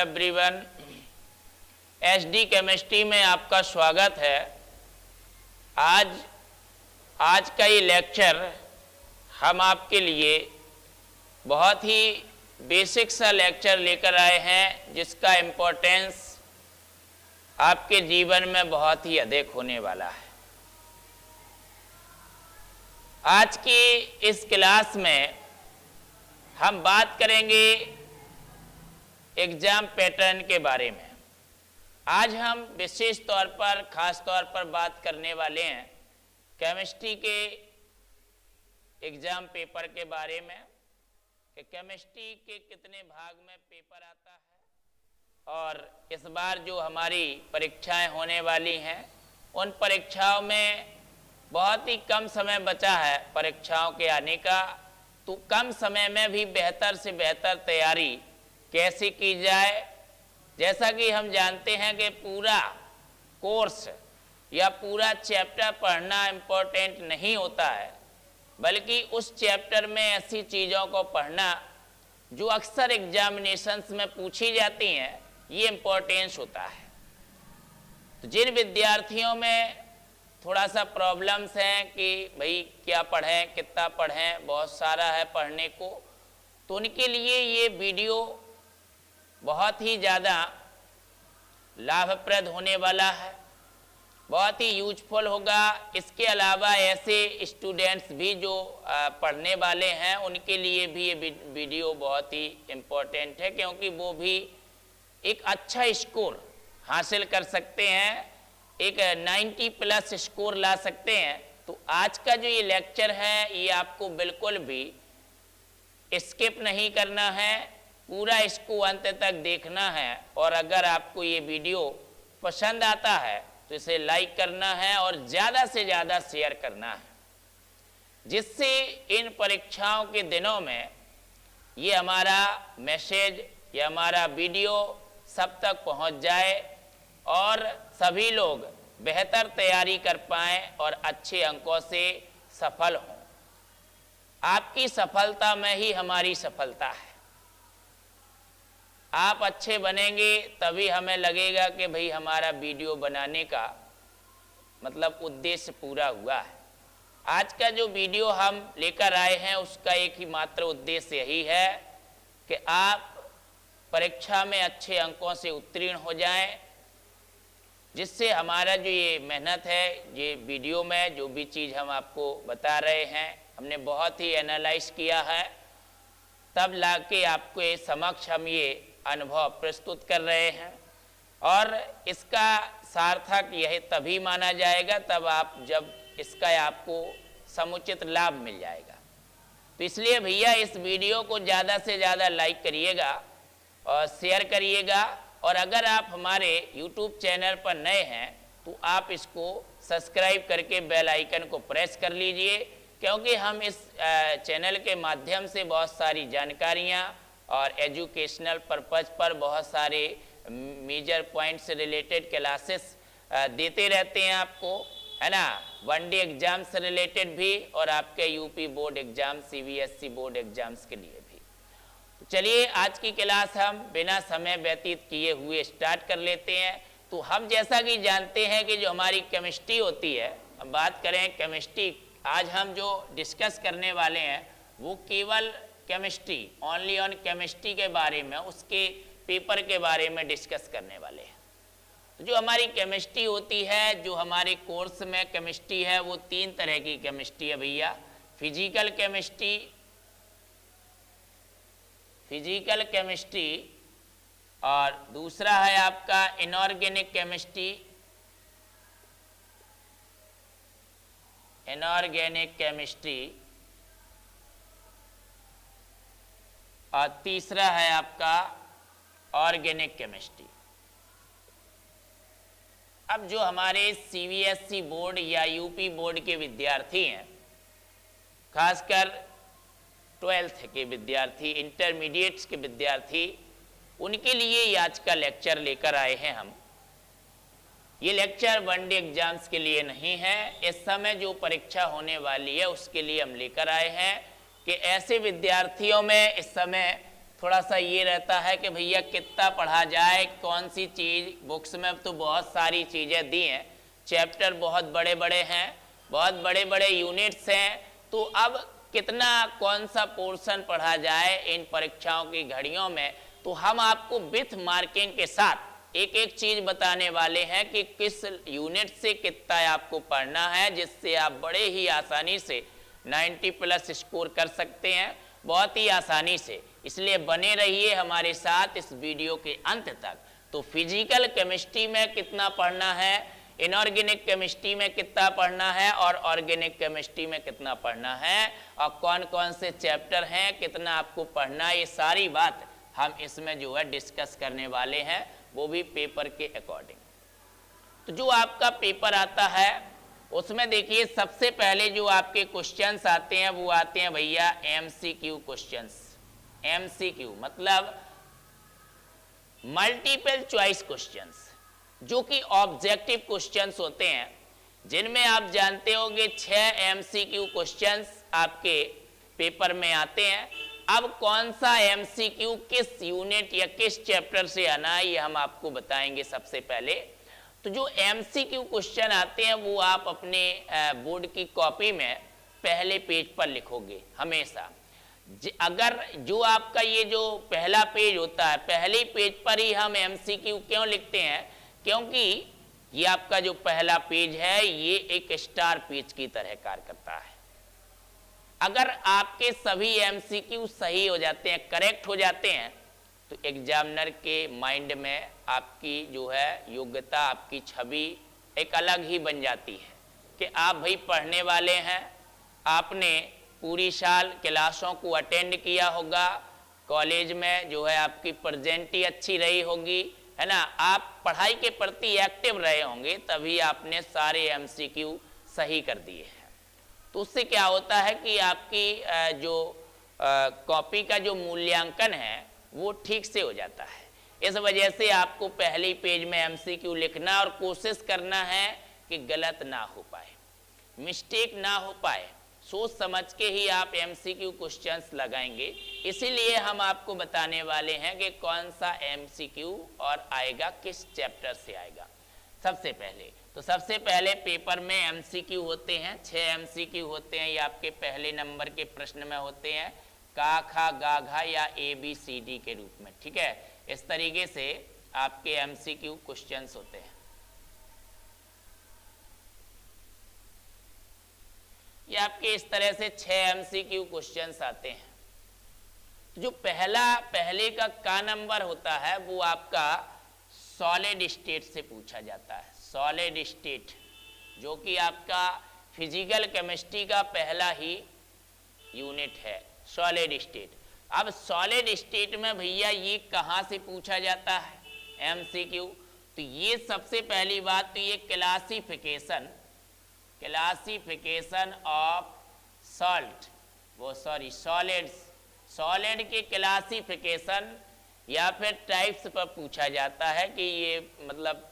Everyone, HD chemistry में आपका स्वागत है। आज का ये लेक्चर हम आपके लिए बहुत ही बेसिक सा लेक्चर लेकर आए हैं, जिसका इम्पोर्टेंस आपके जीवन में बहुत ही अधिक होने वाला है। आज की इस क्लास में हम बात करेंगे एग्जाम पैटर्न के बारे में। आज हम विशेष तौर पर खास तौर पर बात करने वाले हैं केमिस्ट्री के एग्जाम पेपर के बारे में कि केमिस्ट्री के कितने भाग में पेपर आता है और इस बार जो हमारी परीक्षाएं होने वाली हैं उन परीक्षाओं में बहुत ही कम समय बचा है परीक्षाओं के आने का, तो कम समय में भी बेहतर से बेहतर तैयारी कैसे की जाए। जैसा कि हम जानते हैं कि पूरा कोर्स या पूरा चैप्टर पढ़ना इम्पोर्टेंट नहीं होता है, बल्कि उस चैप्टर में ऐसी चीज़ों को पढ़ना जो अक्सर एग्जामिनेशंस में पूछी जाती हैं, ये इम्पोर्टेंस होता है। तो जिन विद्यार्थियों में थोड़ा सा प्रॉब्लम्स हैं कि भाई क्या पढ़ें, कितना पढ़ें, बहुत सारा है पढ़ने को, तो उनके लिए ये वीडियो बहुत ही ज़्यादा लाभप्रद होने वाला है, बहुत ही यूजफुल होगा। इसके अलावा ऐसे स्टूडेंट्स भी जो पढ़ने वाले हैं उनके लिए भी ये वीडियो बहुत ही इम्पोर्टेंट है, क्योंकि वो भी एक अच्छा स्कोर हासिल कर सकते हैं, एक 90+ स्कोर ला सकते हैं। तो आज का जो ये लेक्चर है ये आपको बिल्कुल भी स्किप नहीं करना है, पूरा इसको अंत तक देखना है। और अगर आपको ये वीडियो पसंद आता है तो इसे लाइक करना है और ज़्यादा से ज़्यादा शेयर करना है, जिससे इन परीक्षाओं के दिनों में ये हमारा मैसेज या हमारा वीडियो सब तक पहुंच जाए और सभी लोग बेहतर तैयारी कर पाएं और अच्छे अंकों से सफल हों। आपकी सफलता में ही हमारी सफलता है। आप अच्छे बनेंगे तभी हमें लगेगा कि भाई हमारा वीडियो बनाने का मतलब उद्देश्य पूरा हुआ है। आज का जो वीडियो हम लेकर आए हैं उसका एक ही मात्र उद्देश्य यही है कि आप परीक्षा में अच्छे अंकों से उत्तीर्ण हो जाएं, जिससे हमारा जो ये मेहनत है, ये वीडियो में जो भी चीज़ हम आपको बता रहे हैं हमने बहुत ही एनालाइज किया है, तब लाके आपको ये समक्ष हम ये अनुभव प्रस्तुत कर रहे हैं। और इसका सार्थक यह तभी माना जाएगा जब इसका आपको समुचित लाभ मिल जाएगा। तो इसलिए भैया इस वीडियो को ज़्यादा से ज़्यादा लाइक करिएगा और शेयर करिएगा। और अगर आप हमारे YouTube चैनल पर नए हैं तो आप इसको सब्सक्राइब करके बेल आइकन को प्रेस कर लीजिए, क्योंकि हम इस चैनल के माध्यम से बहुत सारी जानकारियाँ और एजुकेशनल पर्पज़ पर बहुत सारे मेजर पॉइंट से रिलेटेड क्लासेस देते रहते हैं आपको, है ना, वनडे एग्ज़ाम से रिलेटेड भी और आपके UP board exam, CBSE board exams के लिए भी। तो चलिए आज की क्लास हम बिना समय व्यतीत किए हुए स्टार्ट कर लेते हैं। तो हम जैसा कि जानते हैं कि जो हमारी केमिस्ट्री होती है, अब बात करें केमिस्ट्री, आज हम जो डिस्कस करने वाले हैं वो केवल केमिस्ट्री, ओनली ऑन केमिस्ट्री के बारे में, उसके पेपर के बारे में डिस्कस करने वाले हैं। तो जो हमारी केमिस्ट्री होती है, जो हमारे कोर्स में केमिस्ट्री है, वो 3 तरह की केमिस्ट्री है भैया। फिजिकल केमिस्ट्री और दूसरा है आपका इनऑर्गेनिक केमिस्ट्री और तीसरा है आपका ऑर्गेनिक केमिस्ट्री। अब जो हमारे CBSE बोर्ड या यूपी बोर्ड के विद्यार्थी हैं, खासकर 12th के विद्यार्थी, इंटरमीडिएट्स के विद्यार्थी, उनके लिए आज का लेक्चर लेकर आए हैं हम। ये लेक्चर वनडे एग्जाम्स के लिए नहीं है, इस समय जो परीक्षा होने वाली है उसके लिए हम लेकर आए हैं कि ऐसे विद्यार्थियों में इस समय थोड़ा सा ये रहता है कि भैया कितना पढ़ा जाए, कौन सी चीज़, बुक्स में तो बहुत सारी चीज़ें दी हैं, चैप्टर बहुत बड़े बड़े हैं, बहुत बड़े बड़े यूनिट्स हैं, तो अब कितना कौन सा पोर्शन पढ़ा जाए इन परीक्षाओं की घड़ियों में। तो हम आपको विथ मार्किंग के साथ एक एक चीज़ बताने वाले हैं कि किस यूनिट से कितना आपको पढ़ना है, जिससे आप बड़े ही आसानी से 90+ स्कोर कर सकते हैं, बहुत ही आसानी से। इसलिए बने रहिए हमारे साथ इस वीडियो के अंत तक। तो फिजिकल केमिस्ट्री में कितना पढ़ना है, इनऑर्गेनिक केमिस्ट्री में कितना पढ़ना है और ऑर्गेनिक केमिस्ट्री में कितना पढ़ना है, और कौन कौन से चैप्टर हैं, कितना आपको पढ़ना है, ये सारी बात हम इसमें जो है डिस्कस करने वाले हैं, वो भी पेपर के अकॉर्डिंग। तो जो आपका पेपर आता है उसमें देखिए सबसे पहले जो आपके क्वेश्चंस आते हैं वो आते हैं भैया MCQ क्वेश्चंस। MCQ मतलब मल्टीपल चॉइस क्वेश्चंस, जो कि ऑब्जेक्टिव क्वेश्चंस होते हैं, जिनमें आप जानते होंगे 6 MCQ क्वेश्चंस आपके पेपर में आते हैं। अब कौन सा MCQ किस यूनिट या किस चैप्टर से आना है ये हम आपको बताएंगे सबसे पहले। तो जो MCQ क्वेश्चन आते हैं वो आप अपने बोर्ड की कॉपी में पहले पेज पर लिखोगे हमेशा। अगर जो आपका ये जो पहला पेज होता है, पहले पेज पर ही हम MCQ क्यों लिखते हैं, क्योंकि ये आपका जो पहला पेज है ये एक स्टार पेज की तरह कार्य करता है। अगर आपके सभी MCQ सही हो जाते हैं, करेक्ट हो जाते हैं, तो एग्जामिनर के माइंड में आपकी जो है योग्यता, आपकी छवि एक अलग ही बन जाती है कि आप भाई पढ़ने वाले हैं, आपने पूरी साल क्लासों को अटेंड किया होगा, कॉलेज में जो है आपकी प्रेजेंटी अच्छी रही होगी, है ना, आप पढ़ाई के प्रति एक्टिव रहे होंगे, तभी आपने सारे MCQ सही कर दिए हैं। तो उससे क्या होता है कि आपकी जो कॉपी का जो मूल्यांकन है वो ठीक से हो जाता है। इस वजह से आपको पहले पेज में MCQ लिखना और कोशिश करना है कि गलत ना हो पाए, मिस्टेक ना हो पाए, सोच समझ के ही आप MCQ क्वेश्चंस लगाएंगे। इसीलिए हम आपको बताने वाले हैं कि कौन सा MCQ और आएगा, किस चैप्टर से आएगा। सबसे पहले पेपर में MCQ होते हैं, 6 MCQ होते हैं। ये आपके पहले नंबर के प्रश्न में होते हैं, का खा गा घा या ABCD के रूप में, ठीक है। इस तरीके से आपके MCQ क्वेश्चंस होते हैं। ये आपके इस तरह से 6 MCQ क्वेश्चंस आते हैं। जो पहले का नंबर होता है वो आपका सॉलिड स्टेट से पूछा जाता है। सॉलिड स्टेट जो कि आपका फिजिकल केमिस्ट्री का पहला ही यूनिट है, सॉलिड स्टेट। अब सॉलिड स्टेट में भैया ये कहाँ से पूछा जाता है MCQ, तो ये सबसे पहली बात तो ये क्लासिफिकेशन ऑफ सॉलिड के क्लासिफिकेशन या फिर टाइप्स पर पूछा जाता है कि ये मतलब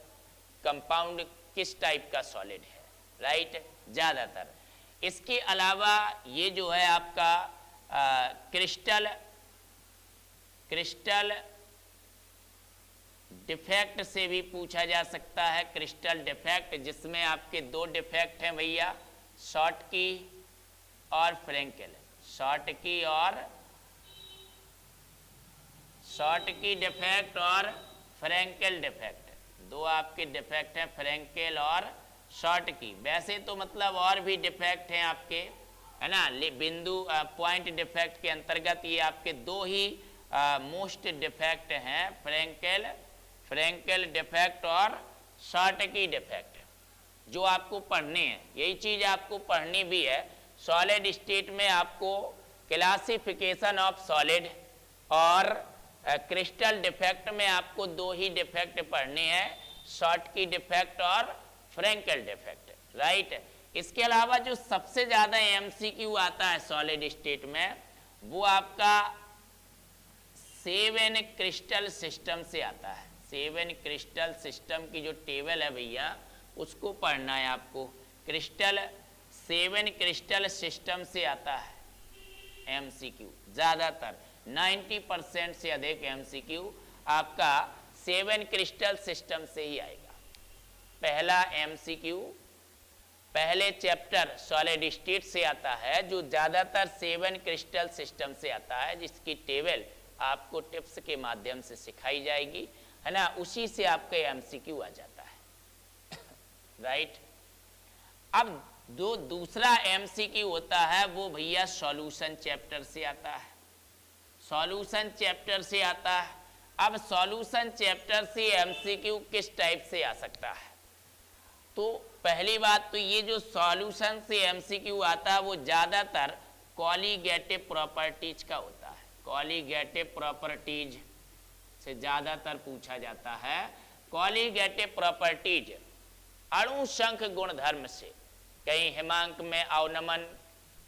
कंपाउंड किस टाइप का सॉलिड है, राइट, ज़्यादातर। इसके अलावा ये जो है आपका क्रिस्टल डिफेक्ट से भी पूछा जा सकता है। क्रिस्टल डिफेक्ट जिसमें आपके 2 डिफेक्ट हैं भैया, शॉर्ट की और फ्रेंकेल, शॉर्ट की डिफेक्ट और फ्रेंकेल डिफेक्ट, 2 आपके डिफेक्ट हैं, फ्रेंकेल और शॉर्ट की। वैसे तो मतलब और भी डिफेक्ट हैं आपके, है ना, बिंदु पॉइंट डिफेक्ट के अंतर्गत ये आपके 2 ही मोस्ट डिफेक्ट हैं, फ्रेंकेल डिफेक्ट और शॉर्ट की डिफेक्ट, जो आपको पढ़ने हैं। यही चीज़ आपको पढ़नी भी है। सॉलिड स्टेट में आपको क्लासिफिकेशन ऑफ सॉलिड और क्रिस्टल डिफेक्ट में आपको 2 ही डिफेक्ट पढ़ने हैं, शॉर्ट की डिफेक्ट और फ्रेंकेल डिफेक्ट, राइट। इसके अलावा जो सबसे ज़्यादा MCQ आता है सॉलिड स्टेट में वो आपका 7 क्रिस्टल सिस्टम से आता है। 7 क्रिस्टल सिस्टम की जो टेबल है भैया उसको पढ़ना है आपको। 7 क्रिस्टल सिस्टम से आता है MCQ ज़्यादातर। 90% से अधिक एमसीक्यू आपका 7 क्रिस्टल सिस्टम से ही आएगा। पहला एमसीक्यू पहले चैप्टर सॉलिड स्टेट से आता है, जो ज़्यादातर 7 क्रिस्टल सिस्टम से आता है, जिसकी टेबल आपको टिप्स के माध्यम से सिखाई जाएगी, है ना। उसी से आपका एमसीक्यू आ जाता है राइट। अब जो दूसरा एमसीक्यू होता है वो भैया सॉल्यूशन चैप्टर से आता है, सॉल्यूशन चैप्टर से आता है। अब सॉल्यूशन चैप्टर से एमसीक्यू किस टाइप से आ सकता है? तो पहली बात तो ये जो सॉल्यूशन से एमसीक्यू आता है वो ज़्यादातर कॉलीगेटिव प्रॉपर्टीज का होता है। कॉलीगेटिव प्रॉपर्टीज से ज़्यादातर पूछा जाता है। कॉलीगेटिव प्रॉपर्टीज अणु संख्य गुणधर्म से, कहीं हिमांक में अवनमन,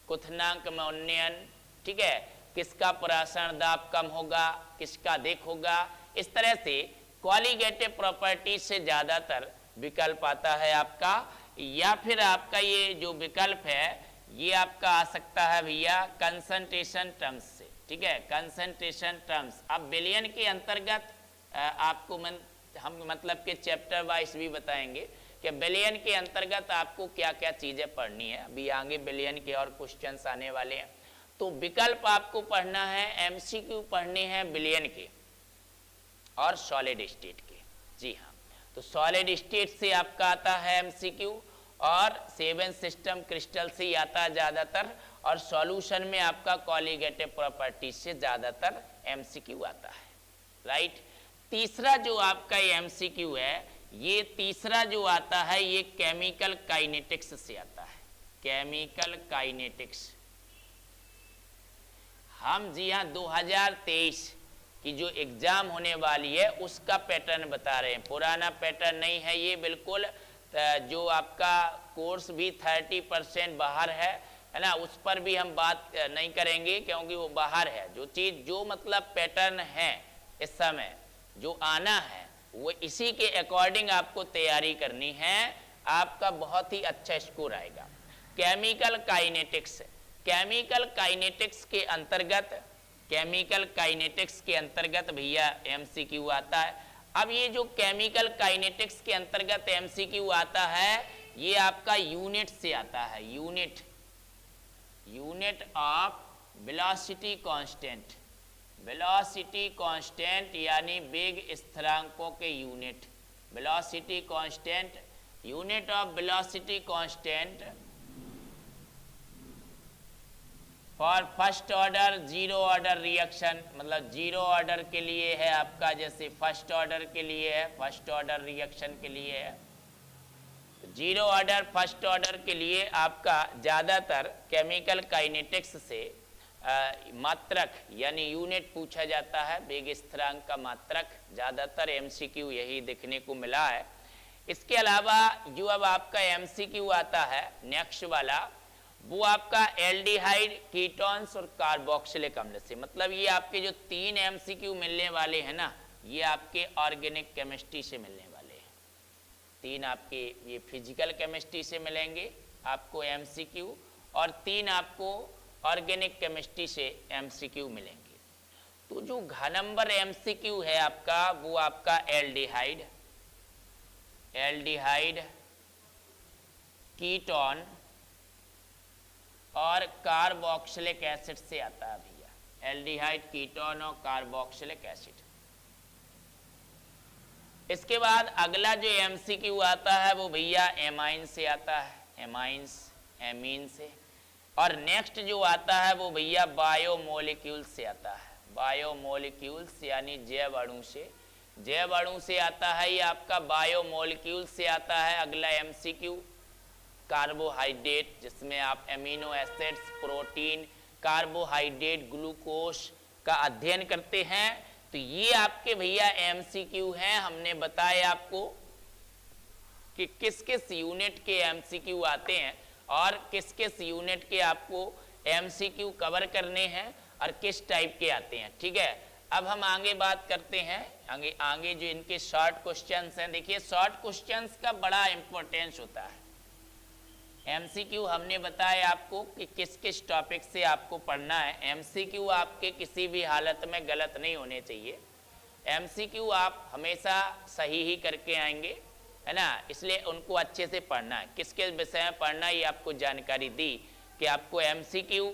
क्वथनांक में उन्नयन, ठीक है, किसका परासरण दाब कम होगा, किसका अधिक होगा, इस तरह से कॉलीगेटिव प्रॉपर्टीज से ज़्यादातर विकल्प आता है आपका। या फिर आपका ये जो विकल्प है ये आपका आ सकता है भैया कंसंट्रेशन टर्म्स से, ठीक है, कंसंट्रेशन टर्म्स। अब बिलियन के अंतर्गत आपको हम मतलब के चैप्टर वाइज भी बताएंगे कि बिलियन के अंतर्गत आपको क्या क्या चीज़ें पढ़नी है। अभी आगे बिलियन के और क्वेश्चंस आने वाले हैं। तो विकल्प आपको पढ़ना है, एमसीक्यू पढ़ने हैं बिलियन के और सॉलिड स्टेट के। जी हाँ, तो सॉलिड स्टेट से आपका आता है एमसीक्यू और 7 सिस्टम क्रिस्टल से ही आता है ज़्यादातर, और सॉल्यूशन में आपका कॉलीगेटिव प्रॉपर्टीज से ज़्यादातर एमसीक्यू आता है राइट। तीसरा जो आपका एमसीक्यू है, ये तीसरा जो आता है ये केमिकल काइनेटिक्स से आता है। केमिकल काइनेटिक्स हम जी हाँ 2023 की जो एग्जाम होने वाली है उसका पैटर्न बता रहे हैं, पुराना पैटर्न नहीं है ये बिल्कुल। जो आपका कोर्स भी 30% बाहर है ना, उस पर भी हम बात नहीं करेंगे क्योंकि वो बाहर है। जो चीज़ जो मतलब पैटर्न है इस समय जो आना है वो इसी के अकॉर्डिंग आपको तैयारी करनी है, आपका बहुत ही अच्छा स्कोर आएगा। केमिकल काइनेटिक्स, केमिकल काइनेटिक्स के अंतर्गत, केमिकल काइनेटिक्स के अंतर्गत भैया एमसीक्यू आता है। अब ये जो केमिकल काइनेटिक्स के अंतर्गत एमसीक्यू आता है ये आपका यूनिट से आता है। Unit, unit of velocity constant, velocity constant यानी वेग स्थिरांकों के unit, velocity constant, unit of velocity constant for first order zero order reaction, मतलब जीरो ऑर्डर के लिए है आपका, जैसे फर्स्ट ऑर्डर के लिए है, फर्स्ट ऑर्डर रिएक्शन के लिए है। जीरो ऑर्डर फर्स्ट ऑर्डर के लिए आपका ज़्यादातर केमिकल काइनेटिक्स से मात्रक यानी यूनिट पूछा जाता है, वेग स्थिरांक का मात्रक। ज़्यादातर एमसीक्यू यही देखने को मिला है। इसके अलावा जो अब आपका एमसीक्यू आता है नेक्स्ट वाला, वो आपका एल्डिहाइड, कीटोन्स और कार्बोक्सिलिक अम्ल से, मतलब ये आपके जो 3 एमसीक्यू मिलने वाले हैं ना, ये आपके ऑर्गेनिक केमिस्ट्री से मिलने वाले हैं। 3 आपके ये फिजिकल केमिस्ट्री से मिलेंगे आपको एमसीक्यू, और 3 आपको ऑर्गेनिक केमिस्ट्री से एमसीक्यू मिलेंगे। तो जो घ नंबर एमसीक्यू है आपका वो आपका एल्डिहाइड, एल्डिहाइड, कीटोन और कार्बोक्सिलिक एसिड से आता है भैया। एल्डिहाइड, कीटोन और कार्बोक्सिलिक एसिड। इसके बाद अगला जो एमसीक्यू आता है वो भैया एमाइन से आता है, एमाइंस, एमीन से। और नेक्स्ट जो आता है वो भैया बायोमोलिक्यूल से आता है, बायोमोलिक्यूल्स यानी जैव अणु से, जैव अणु से आता है ये आपका, बायोमोलिक्यूल से आता है अगला एमसीक्यू। कार्बोहाइड्रेट जिसमें आप amino acids, protein, carbohydrate, glucose का अध्ययन करते हैं, तो ये आपके भैया एमसीक्यू हैं। हमने बताया आपको कि किस किस यूनिट के एमसीक्यू आते हैं और किस किस यूनिट के आपको एमसीक्यू कवर करने हैं और किस टाइप के आते हैं, ठीक है। अब हम आगे बात करते हैं, आगे जो इनके शॉर्ट क्वेश्चंस हैं। देखिए शॉर्ट क्वेश्चंस का बड़ा इंपॉर्टेंस होता है, एमसीक्यू हमने बताया आपको कि किस किस टॉपिक से आपको पढ़ना है। एमसीक्यू आपके किसी भी हालत में गलत नहीं होने चाहिए। एमसीक्यू आप हमेशा सही ही करके आएंगे, है ना, इसलिए उनको अच्छे से पढ़ना है। किसके विषय में पढ़ना है ये आपको जानकारी दी कि आपको एमसीक्यू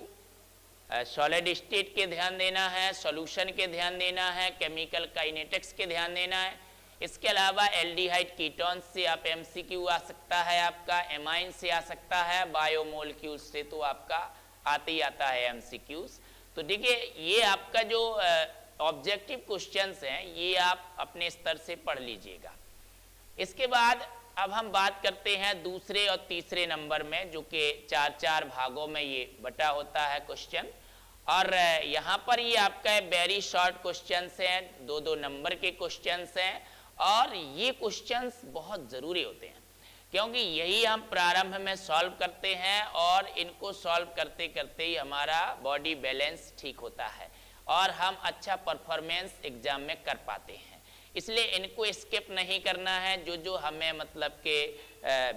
सॉलिड स्टेट के ध्यान देना है, सॉल्यूशन के ध्यान देना है, केमिकल काइनेटिक्स के ध्यान देना है। इसके अलावा एल्डिहाइड कीटोन से आप एमसीक्यू आ सकता है, आपका एमाइन से आ सकता है, बायोमोलिक्यूल्स से तो आपका आते ही आता है एमसीक्यूज। तो देखिए ये आपका जो ऑब्जेक्टिव क्वेश्चंस हैं ये आप अपने स्तर से पढ़ लीजिएगा। इसके बाद अब हम बात करते हैं दूसरे और तीसरे नंबर में, जो कि 4-4 भागों में ये बटा होता है क्वेश्चन। और यहाँ पर ये आपका वेरी शॉर्ट क्वेश्चंस हैं, 2-2 नंबर के क्वेश्चंस हैं। और ये क्वेश्चंस बहुत ज़रूरी होते हैं क्योंकि यही हम प्रारंभ में सॉल्व करते हैं और इनको सॉल्व करते करते ही हमारा बॉडी बैलेंस ठीक होता है और हम अच्छा परफॉर्मेंस एग्जाम में कर पाते हैं। इसलिए इनको स्किप नहीं करना है। जो जो हमें मतलब के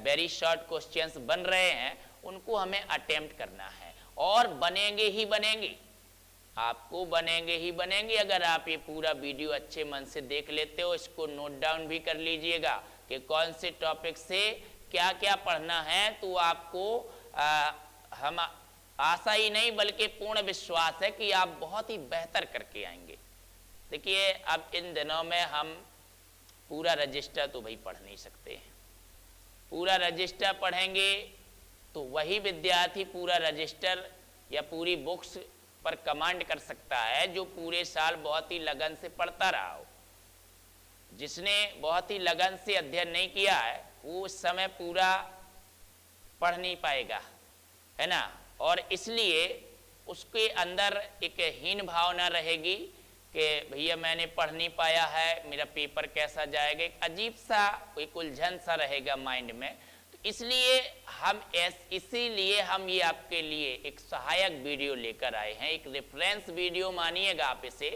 वेरी शॉर्ट क्वेश्चंस बन रहे हैं उनको हमें अटेम्प्ट करना है और बनेंगे ही बनेंगे, आपको बनेंगे ही बनेंगे अगर आप ये पूरा वीडियो अच्छे मन से देख लेते हो। इसको नोट डाउन भी कर लीजिएगा कि कौन से टॉपिक से क्या क्या पढ़ना है। तो आपको हम आशा ही नहीं बल्कि पूर्ण विश्वास है कि आप बहुत ही बेहतर करके आएंगे। देखिए अब इन दिनों में हम पूरा रजिस्टर तो भाई पढ़ नहीं सकते हैं। पूरा रजिस्टर पढ़ेंगे तो वही विद्यार्थी पूरा रजिस्टर या पूरी बुक्स पर कमांड कर सकता है जो पूरे साल बहुत ही लगन से पढ़ता रहा हो। जिसने बहुत ही लगन से अध्ययन नहीं किया है वो उस समय पूरा पढ़ नहीं पाएगा, है ना। और इसलिए उसके अंदर एक हीन भावना रहेगी कि भैया मैंने पढ़ नहीं पाया है, मेरा पेपर कैसा जाएगा, एक अजीब सा एक उलझन सा रहेगा माइंड में। तो इसलिए इसीलिए हम ये आपके लिए एक सहायक वीडियो लेकर आए हैं, एक रेफरेंस वीडियो मानिएगा आप इसे।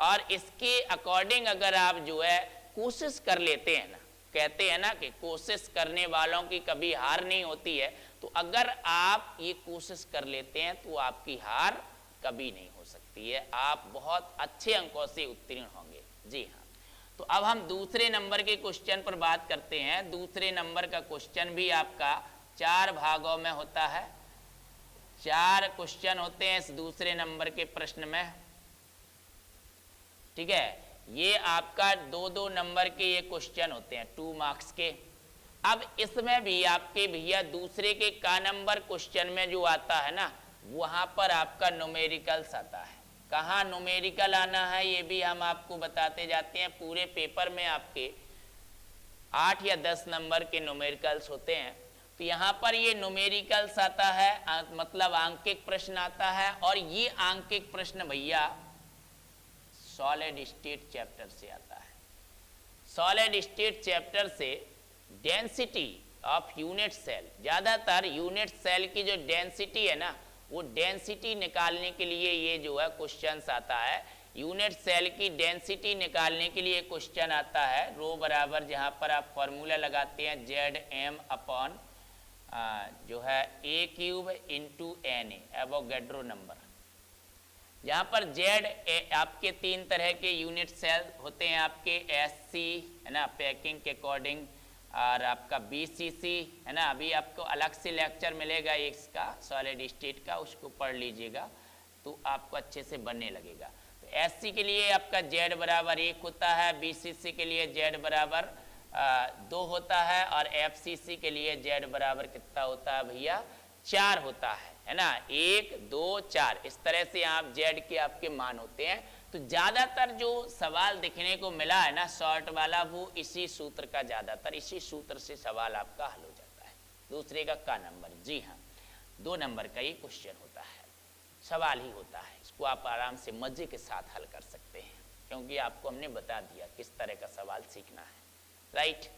और इसके अकॉर्डिंग अगर आप जो है कोशिश कर लेते हैं ना, कहते हैं ना कि कोशिश करने वालों की कभी हार नहीं होती है, तो अगर आप ये कोशिश कर लेते हैं तो आपकी हार कभी नहीं हो सकती है, आप बहुत अच्छे अंकों से उत्तीर्ण होंगे। जी हाँ, तो अब हम दूसरे नंबर के क्वेश्चन पर बात करते हैं। दूसरे नंबर का क्वेश्चन भी आपका 4 भागों में होता है। 4 क्वेश्चन होते हैं इस दूसरे नंबर के प्रश्न में, ठीक है। ये आपका 2-2 नंबर के ये क्वेश्चन होते हैं 2 मार्क्स के। अब इसमें भी आपके भैया दूसरे के का नंबर क्वेश्चन में जो आता है ना, वहां पर आपका न्यूमेरिकल्स आता है। कहाँ न्यूमेरिकल आना है ये भी हम आपको बताते जाते हैं। पूरे पेपर में आपके 8 या 10 नंबर के न्यूमेरिकल्स होते हैं। तो यहाँ पर ये न्यूमेरिकल्स आता है, मतलब आंकिक प्रश्न आता है। और ये आंकिक प्रश्न भैया सॉलिड स्टेट चैप्टर से आता है। सॉलिड स्टेट चैप्टर से डेंसिटी ऑफ यूनिट सेल, ज़्यादातर यूनिट सेल की जो डेंसिटी है ना, वो डेंसिटी निकालने के लिए ये जो है क्वेश्चन आता है। यूनिट सेल की डेंसिटी निकालने के लिए क्वेश्चन आता है। रो बराबर जहाँ पर आप फॉर्मूला लगाते हैं ZM अपॉन जो है A³ into NA, Avogadro number. जहाँ पर Z आपके 3 तरह के यूनिट सेल होते हैं आपके, SC है ना पैकिंग के अकॉर्डिंग, और आपका BCC है ना। अभी आपको अलग से लेक्चर मिलेगा इसका सॉलिड स्टेट का, उसको पढ़ लीजिएगा तो आपको अच्छे से बनने लगेगा। तो SC के लिए आपका Z बराबर 1 होता है, BCC के लिए Z बराबर 2 होता है, और FCC के लिए Z बराबर कितना होता है भैया 4 होता है ना। 1 2 4 इस तरह से आप Z के आपके मान होते हैं। तो ज़्यादातर जो सवाल देखने को मिला है ना शॉर्ट वाला, वो इसी सूत्र का, ज़्यादातर इसी सूत्र से सवाल आपका हल हो जाता है। दूसरे का नंबर, जी हाँ 2 नंबर का ये क्वेश्चन होता है, सवाल ही होता है। इसको आप आराम से मज़े के साथ हल कर सकते हैं क्योंकि आपको हमने बता दिया किस तरह का सवाल सीखना है, राइट।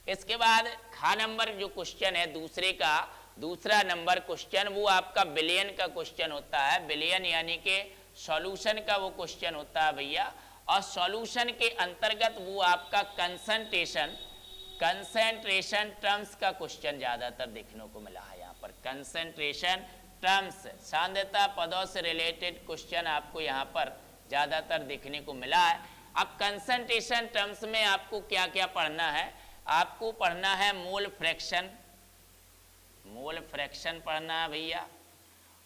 इसके बाद खा नंबर जो क्वेश्चन है दूसरा नंबर क्वेश्चन, वो आपका बिलियन का क्वेश्चन होता है। बिलियन यानी कि सॉल्यूशन का वो क्वेश्चन होता है भैया। और सॉल्यूशन के अंतर्गत वो आपका कंसंट्रेशन टर्म्स का क्वेश्चन ज़्यादातर देखने को मिला है यहाँ कंसंट्रेशन टर्म्स, सांद्रता पदों से रिलेटेड क्वेश्चन आपको यहाँ पर ज़्यादातर देखने को मिला है। अब कंसंट्रेशन टर्म्स में आपको क्या क्या पढ़ना है, आपको पढ़ना है मोल फ्रैक्शन, मोल फ्रैक्शन पढ़ना है भैया,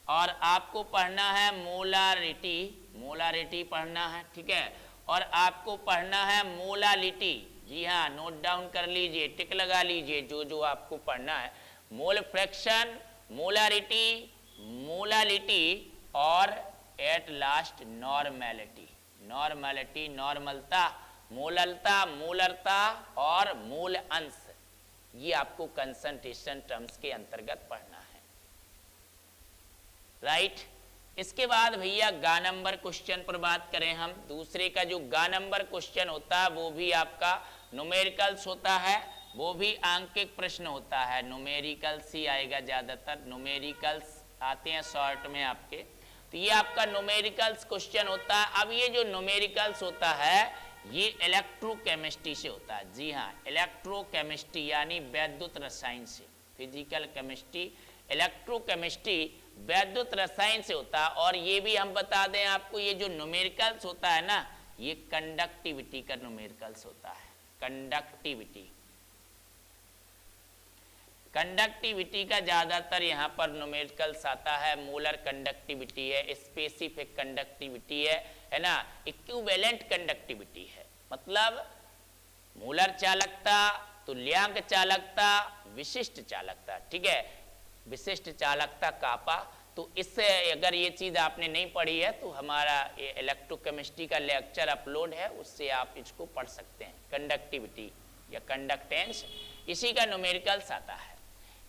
और आपको पढ़ना है मोलारिटी, मोलारिटी पढ़ना है, ठीक है, और आपको पढ़ना है मोलालिटी। जी हाँ, नोट डाउन कर लीजिए, टिक लगा लीजिए जो जो आपको पढ़ना है, मोल फ्रैक्शन, मोलारिटी, मोलालिटी और एट लास्ट नॉर्मेलिटी, नॉर्मेलिटी नॉर्मलता, मोललता मोलरता और मूल अंश, ये आपको कंसंट्रेशन टर्म्स के अंतर्गत पढ़ना है। राइट, इसके बाद भैया गा नंबर क्वेश्चन पर बात करें हम, दूसरे का जो गा नंबर क्वेश्चन होता है वो भी आपका न्यूमेरिकल्स होता है, वो भी आंकिक प्रश्न होता है, न्यूमेरिकल्स ही आएगा ज़्यादातर, न्यूमेरिकल्स आते हैं शॉर्ट में आपके, तो ये आपका न्यूमेरिकल्स क्वेश्चन होता है। अब ये जो न्यूमेरिकल्स होता है ये इलेक्ट्रोकेमिस्ट्री से होता है, जी हाँ, इलेक्ट्रोकेमिस्ट्री यानी वैद्युत रसायन से, फिजिकल केमिस्ट्री, इलेक्ट्रोकेमिस्ट्री वैद्युत रसायन से होता है। और ये भी हम बता दें आपको, ये जो न्यूमेरिकल्स होता है ना, ये कंडक्टिविटी का न्यूमेरिकल्स होता है, कंडक्टिविटी, कंडक्टिविटी का ज़्यादातर यहाँ पर न्यूमेरिकल्स आता है, मोलर कंडक्टिविटी है, स्पेसिफिक कंडक्टिविटी है ना, इक्विवेलेंट कंडक्टिविटी है, मतलब मोलर चालकता, तुल्यांक चालकता, विशिष्ट चालकता, ठीक है, विशिष्ट चालकता कापा। तो इससे अगर ये चीज़ आपने नहीं पढ़ी है तो हमारा ये इलेक्ट्रोकेमिस्ट्री का लेक्चर अपलोड है, उससे आप इसको पढ़ सकते हैं, कंडक्टिविटी या कंडक्टेंस, इसी का न्यूमेरिकल्स आता है।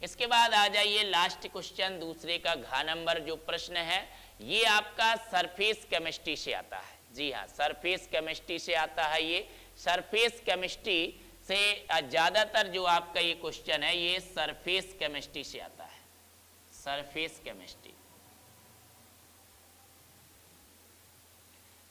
इसके बाद आ जाइए लास्ट क्वेश्चन, दूसरे का घ नंबर जो प्रश्न है, ये आपका सरफेस केमिस्ट्री से आता है, जी हाँ, सरफेस केमिस्ट्री से आता है। ये सरफेस केमिस्ट्री से ज़्यादातर जो आपका ये क्वेश्चन है ये सरफेस केमिस्ट्री से आता है, सरफेस केमिस्ट्री,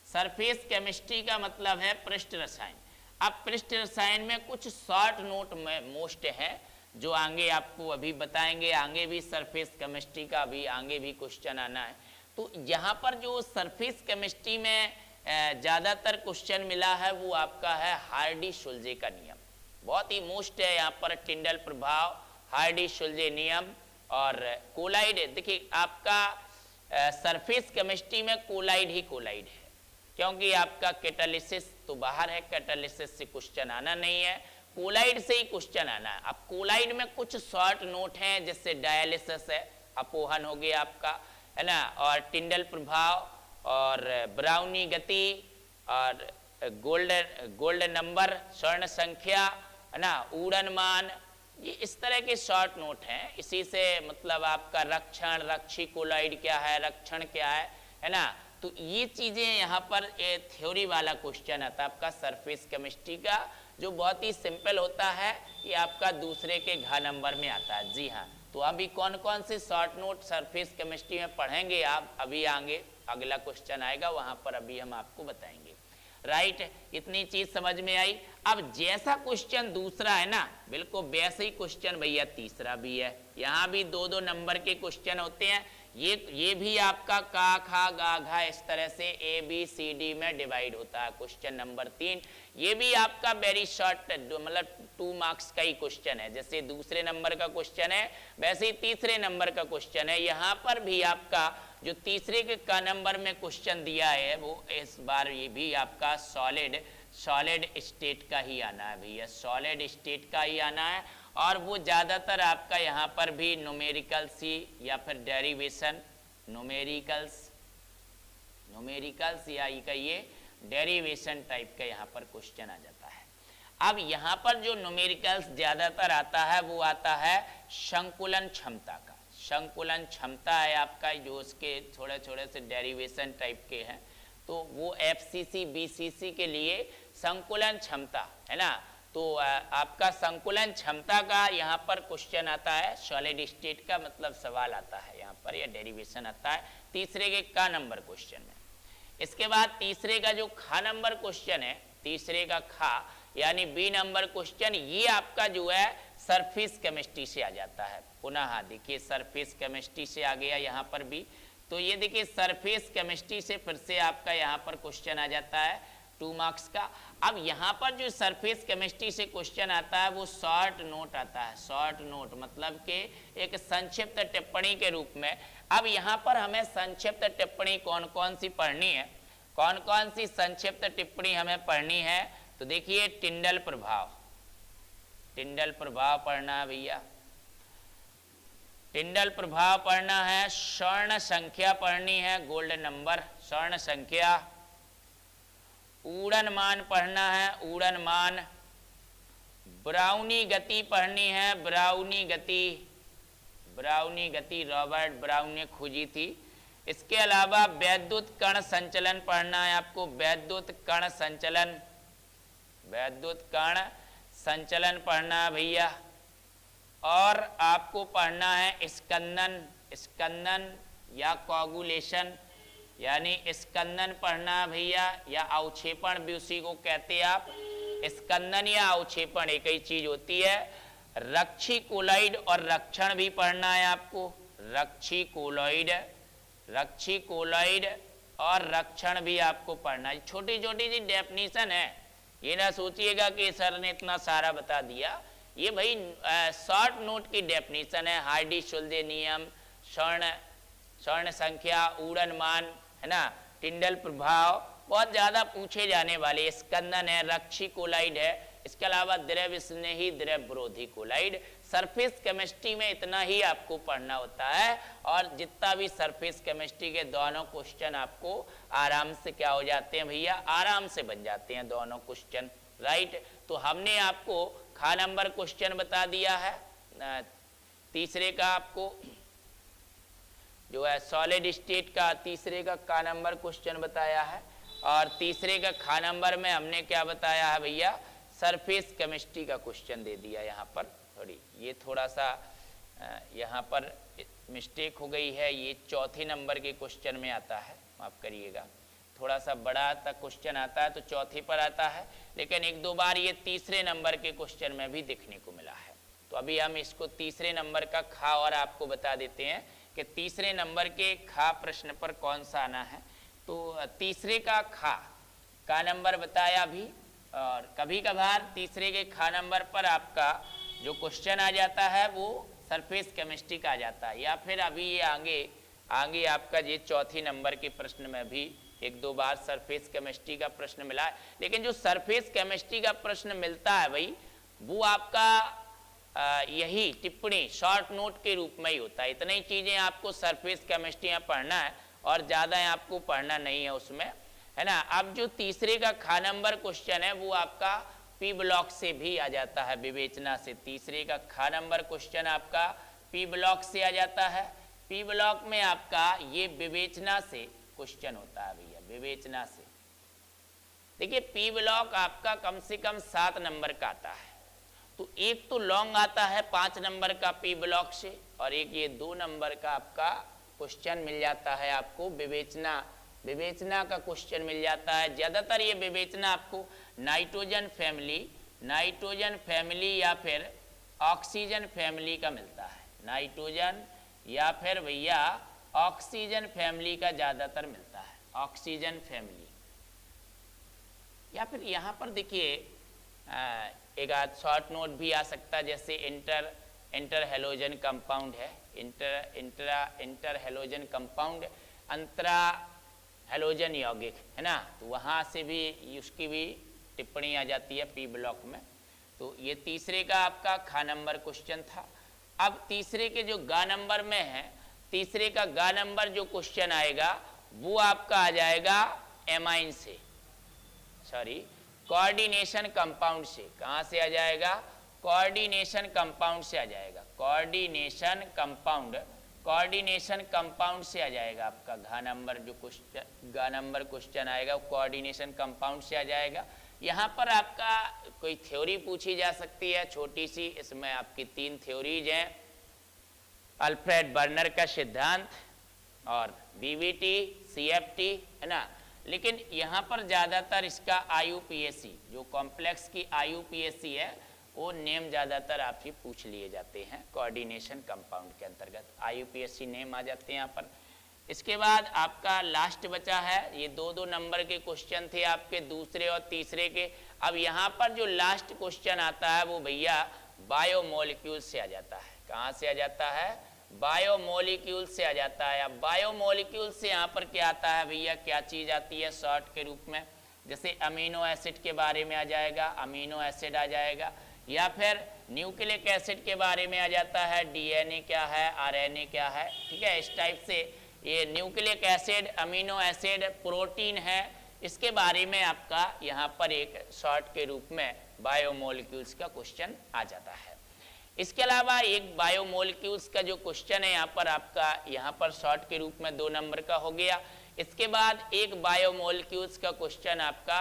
सरफेस केमिस्ट्री का मतलब है पृष्ठ रसायन। अब पृष्ठ रसायन में कुछ शॉर्ट नोट में मोस्ट है जो आगे आपको अभी बताएंगे, आगे भी सरफेस केमिस्ट्री का अभी आगे भी क्वेश्चन आना है। तो यहाँ पर जो सरफेस केमिस्ट्री में ज़्यादातर क्वेश्चन मिला है वो आपका है हार्डी-शुल्जे का नियम, बहुत ही मोस्ट है यहाँ पर, टिंडल प्रभाव, हार्डी-शुल्जे नियम और कोलाइड। देखिए आपका सरफेस केमिस्ट्री में कोलाइड ही कोलाइड है, क्योंकि आपका कैटालिसिस तो बाहर है, कैटालिसिस से क्वेश्चन आना नहीं है, कोलाइड से ही क्वेश्चन आना है। अब कोलाइड में कुछ शॉर्ट नोट हैं, जैसे डायलिसिस है, अपोहन हो गया आपका, है ना, और टिंडल प्रभाव और ब्राउनी गति और गोल्ड नंबर, स्वर्ण संख्या, है ना, उड़न मान, ये इस तरह के शॉर्ट नोट हैं। इसी से मतलब आपका रक्षण, रक्षी कोलाइड क्या है, रक्षण क्या है ना, तो ये चीज़ें यहाँ पर थ्योरी वाला क्वेश्चन आता है आपका सरफेस केमिस्ट्री का, जो बहुत ही सिंपल होता है, ये आपका दूसरे के घ नंबर में आता है, जी हाँ। तो अभी कौन कौन से शॉर्ट नोट सरफेस केमिस्ट्री में पढ़ेंगे आप, अभी आगे अगला क्वेश्चन आएगा वहाँ पर अभी हम आपको बताएंगे। राइट, इतनी चीज समझ में आई। अब जैसा क्वेश्चन दूसरा है ना, बिल्कुल वैसे ही क्वेश्चन भैया तीसरा भी है। यहाँ भी दो दो नंबर के क्वेश्चन होते हैं। ये भी आपका का खा गा घा इस तरह से ABCD में डिवाइड होता है। क्वेश्चन नंबर 3 ये भी आपका वेरी शॉर्ट मतलब 2 मार्क्स का ही क्वेश्चन है। जैसे दूसरे नंबर का क्वेश्चन है वैसे ही तीसरे नंबर का क्वेश्चन है। यहाँ पर भी आपका जो तीसरे के का नंबर में क्वेश्चन दिया है वो इस बार ये भी आपका सॉलिड स्टेट का ही आना है भैया, सॉलिड स्टेट का ही आना है। और वो ज़्यादातर आपका यहाँ पर भी न्यूमेरिकल्स ही या फिर डेरिवेशन न्यूमेरिकल्स या ये डेरिवेशन टाइप का यहाँ पर क्वेश्चन आ जाता है। अब यहाँ पर जो न्यूमेरिकल्स ज़्यादातर आता है वो आता है संकुलन क्षमता का। संकुलन क्षमता है आपका जो उसके थोड़े थोड़े से डेरिवेशन टाइप के हैं, तो वो FCC BCC के लिए संकुलन क्षमता है ना। तो आपका संकुलन क्षमता का यहाँ पर क्वेश्चन आता है, सॉलिड स्टेट का मतलब सवाल आता है यहाँ पर, या डेरिवेशन आता है तीसरे के का नंबर क्वेश्चन में। इसके बाद तीसरे का जो खा नंबर क्वेश्चन है, तीसरे का खा यानी B नंबर क्वेश्चन, ये आपका जो है सरफेस केमिस्ट्री से आ जाता है। पुनः देखिए सरफेस केमिस्ट्री से आ गया यहाँ पर भी। तो ये देखिए सरफेस केमिस्ट्री से फिर से आपका यहाँ पर क्वेश्चन आ जाता है 2 मार्क्स का। अब यहाँ पर जो सरफेस केमिस्ट्री से क्वेश्चन आता है वो शॉर्ट नोट आता है। शॉर्ट नोट मतलब कि एक संक्षिप्त टिप्पणी के रूप में। अब यहाँ पर हमें संक्षिप्त टिप्पणी कौन कौन सी पढ़नी है, कौन कौन सी संक्षिप्त टिप्पणी हमें पढ़नी है, तो देखिए टिंडल प्रभाव, टिंडल प्रभाव पढ़ना है भैया, टिंडल प्रभाव पढ़ना है, स्वर्ण संख्या पढ़नी है, गोल्ड नंबर स्वर्ण संख्या, उड़न मान पढ़ना है, उड़न मान, ब्राउनी गति पढ़नी है, ब्राउनी गति, ब्राउनी गति रॉबर्ट ब्राउन ने खोजी थी। इसके अलावा वैद्युत कण संचलन पढ़ना है आपको, वैद्युत कण संचलन, वैद्युत कण संचलन पढ़ना है भैया। और आपको पढ़ना है स्कंदन, स्कंदन या कोगुलेशन यानी स्कंदन पढ़ना है भैया, या अवक्षेपण भी उसी को कहते हैं आप। स्कंदन या अवक्षेपण एक ही चीज होती है। रक्षिकोलॉइड और रक्षण भी पढ़ना है आपको, रक्षिकोलॉइड, रक्षिकोलॉइड और रक्षण भी आपको पढ़ना है। छोटी छोटी सी डेफिनेशन है, ये ना सोचिएगा कि सर ने इतना सारा बता दिया। ये भाई शॉर्ट नोट की डेफिनेशन है। हार्डी शुल्दे नियम, स्वर्ण, स्वर्ण संख्या, उड़न मान, है ना, टिंडल प्रभाव, बहुत ज्यादा पूछे जाने वाले। स्कंदन है, रक्षिकोलाइड है, इसके अलावा द्रव स्नेही, द्रव विरोधी कोलाइड। सरफेस केमिस्ट्री में इतना ही आपको पढ़ना होता है और जितना भी सरफेस केमिस्ट्री के दोनों क्वेश्चन आपको आराम से क्या हो जाते हैं भैया, आराम से बन जाते हैं दोनों क्वेश्चन, राइट। तो हमने आपको खा नंबर क्वेश्चन बता दिया है, तीसरे का आपको जो है सॉलिड स्टेट का तीसरे का का नंबर क्वेश्चन बताया है, और तीसरे का खा नंबर में हमने क्या बताया है भैया, सरफेस केमिस्ट्री का क्वेश्चन दे दिया। यहाँ पर थोड़ी ये थोड़ा सा यहाँ पर मिस्टेक हो गई है, ये चौथे नंबर के क्वेश्चन में आता है, माफ करिएगा, थोड़ा सा बड़ा तक क्वेश्चन आता है तो चौथे पर आता है, लेकिन एक दो बार ये तीसरे नंबर के क्वेश्चन में भी देखने को मिला है। तो अभी हम इसको तीसरे नंबर का खा और आपको बता देते हैं कि तीसरे नंबर के खा प्रश्न पर कौन सा आना है। तो तीसरे का खा का नंबर बताया अभी, और कभी कभार तीसरे के खा नंबर पर आपका जो क्वेश्चन आ जाता है वो सरफेस केमिस्ट्री का आ जाता है, या फिर अभी ये आगे आपका ये चौथे नंबर के प्रश्न में भी एक दो बार सरफेस केमिस्ट्री का प्रश्न मिला है। लेकिन जो सरफेस केमिस्ट्री का प्रश्न मिलता है भाई वो आपका यही टिप्पणी शॉर्ट नोट के रूप में ही होता है। इतनी चीजें आपको सरफेस केमिस्ट्री में पढ़ना है और ज्यादा आपको पढ़ना नहीं है उसमें, है ना। अब जो तीसरे का खा नंबर क्वेश्चन है वो आपका पी ब्लॉक से भी आ जाता है, विवेचना से। तीसरे का खा नंबर क्वेश्चन आपका पी ब्लॉक से आ जाता है। पी ब्लॉक में आपका ये विवेचना से क्वेश्चन होता है भैया, विवेचना से। देखिए पी ब्लॉक आपका कम से कम 7 नंबर का आता है, तो एक तो लॉन्ग आता है 5 नंबर का पी ब्लॉक से, और एक ये 2 नंबर का आपका क्वेश्चन मिल जाता है आपको विवेचना का क्वेश्चन मिल जाता है। ज्यादातर ये विवेचना आपको नाइट्रोजन फैमिली या फिर ऑक्सीजन फैमिली का मिलता है। नाइट्रोजन या फिर भैया ऑक्सीजन फैमिली का ज्यादातर मिलता है, ऑक्सीजन फैमिली। या फिर यहाँ पर देखिए एक आध शॉर्ट नोट भी आ सकता है, जैसे इंटर हेलोजन कंपाउंड है, इंटर हेलोजन कंपाउंड, अंतरा हेलोजन यौगिक, है ना। तो वहाँ से भी उसकी भी टिप्पणी आ जाती है पी ब्लॉक में। तो ये तीसरे का आपका खा नंबर क्वेश्चन था। अब तीसरे के जो गा नंबर में है, तीसरे का गा नंबर जो क्वेश्चन आएगा वो आपका आ जाएगा एमाइन से, सॉरी कोऑर्डिनेशन कंपाउंड से। कहाँ से आ जाएगा, कोऑर्डिनेशन कंपाउंड से आ जाएगा, कोऑर्डिनेशन कंपाउंड से आ जाएगा आपका घा नंबर जो क्वेश्चन, गा नंबर क्वेश्चन आएगा वो कोऑर्डिनेशन कंपाउंड से आ जाएगा। यहाँ पर आपका कोई थ्योरी पूछी जा सकती है छोटी सी, इसमें आपकी 3 थ्योरीज हैं, अल्फ्रेड बर्नर का सिद्धांत और बीवीटी, सीएफटी, है ना। लेकिन यहाँ पर ज़्यादातर इसका आईयूपीएसी जो कॉम्प्लेक्स की आईयूपीएसी है वो नेम ज़्यादातर आपसे पूछ लिए जाते हैं कोऑर्डिनेशन कंपाउंड के अंतर्गत, IUPAC नेम आ जाते हैं यहाँ पर। इसके बाद आपका लास्ट बचा है, ये 2-2 नंबर के क्वेश्चन थे आपके दूसरे और तीसरे के। अब यहाँ पर जो लास्ट क्वेश्चन आता है वो भैया बायोमोलिक्यूल से आ जाता है। कहाँ से आ जाता है? बायोमोलिक्यूल से आ जाता है। अब बायोमोलिक्यूल से यहाँ पर क्या आता है भैया, क्या चीज़ आती है शॉर्ट के रूप में? जैसे अमीनो एसिड के बारे में आ जाएगा, अमीनो एसिड आ जाएगा, या फिर न्यूक्लिक एसिड के बारे में आ जाता है, DNA क्या है, RNA क्या है, ठीक है। इस टाइप से ये nucleic acid, amino acid, protein है, इसके बारे में आपका यहाँ पर एक शॉर्ट के रूप में बायोमोलिक्यूल्स का क्वेश्चन आ जाता है। इसके अलावा एक बायोमोलिक्यूल्स का जो क्वेश्चन है यहाँ पर आपका, यहाँ पर शॉर्ट के रूप में 2 नंबर का हो गया। इसके बाद एक बायोमोलिक्यूल्स का क्वेश्चन आपका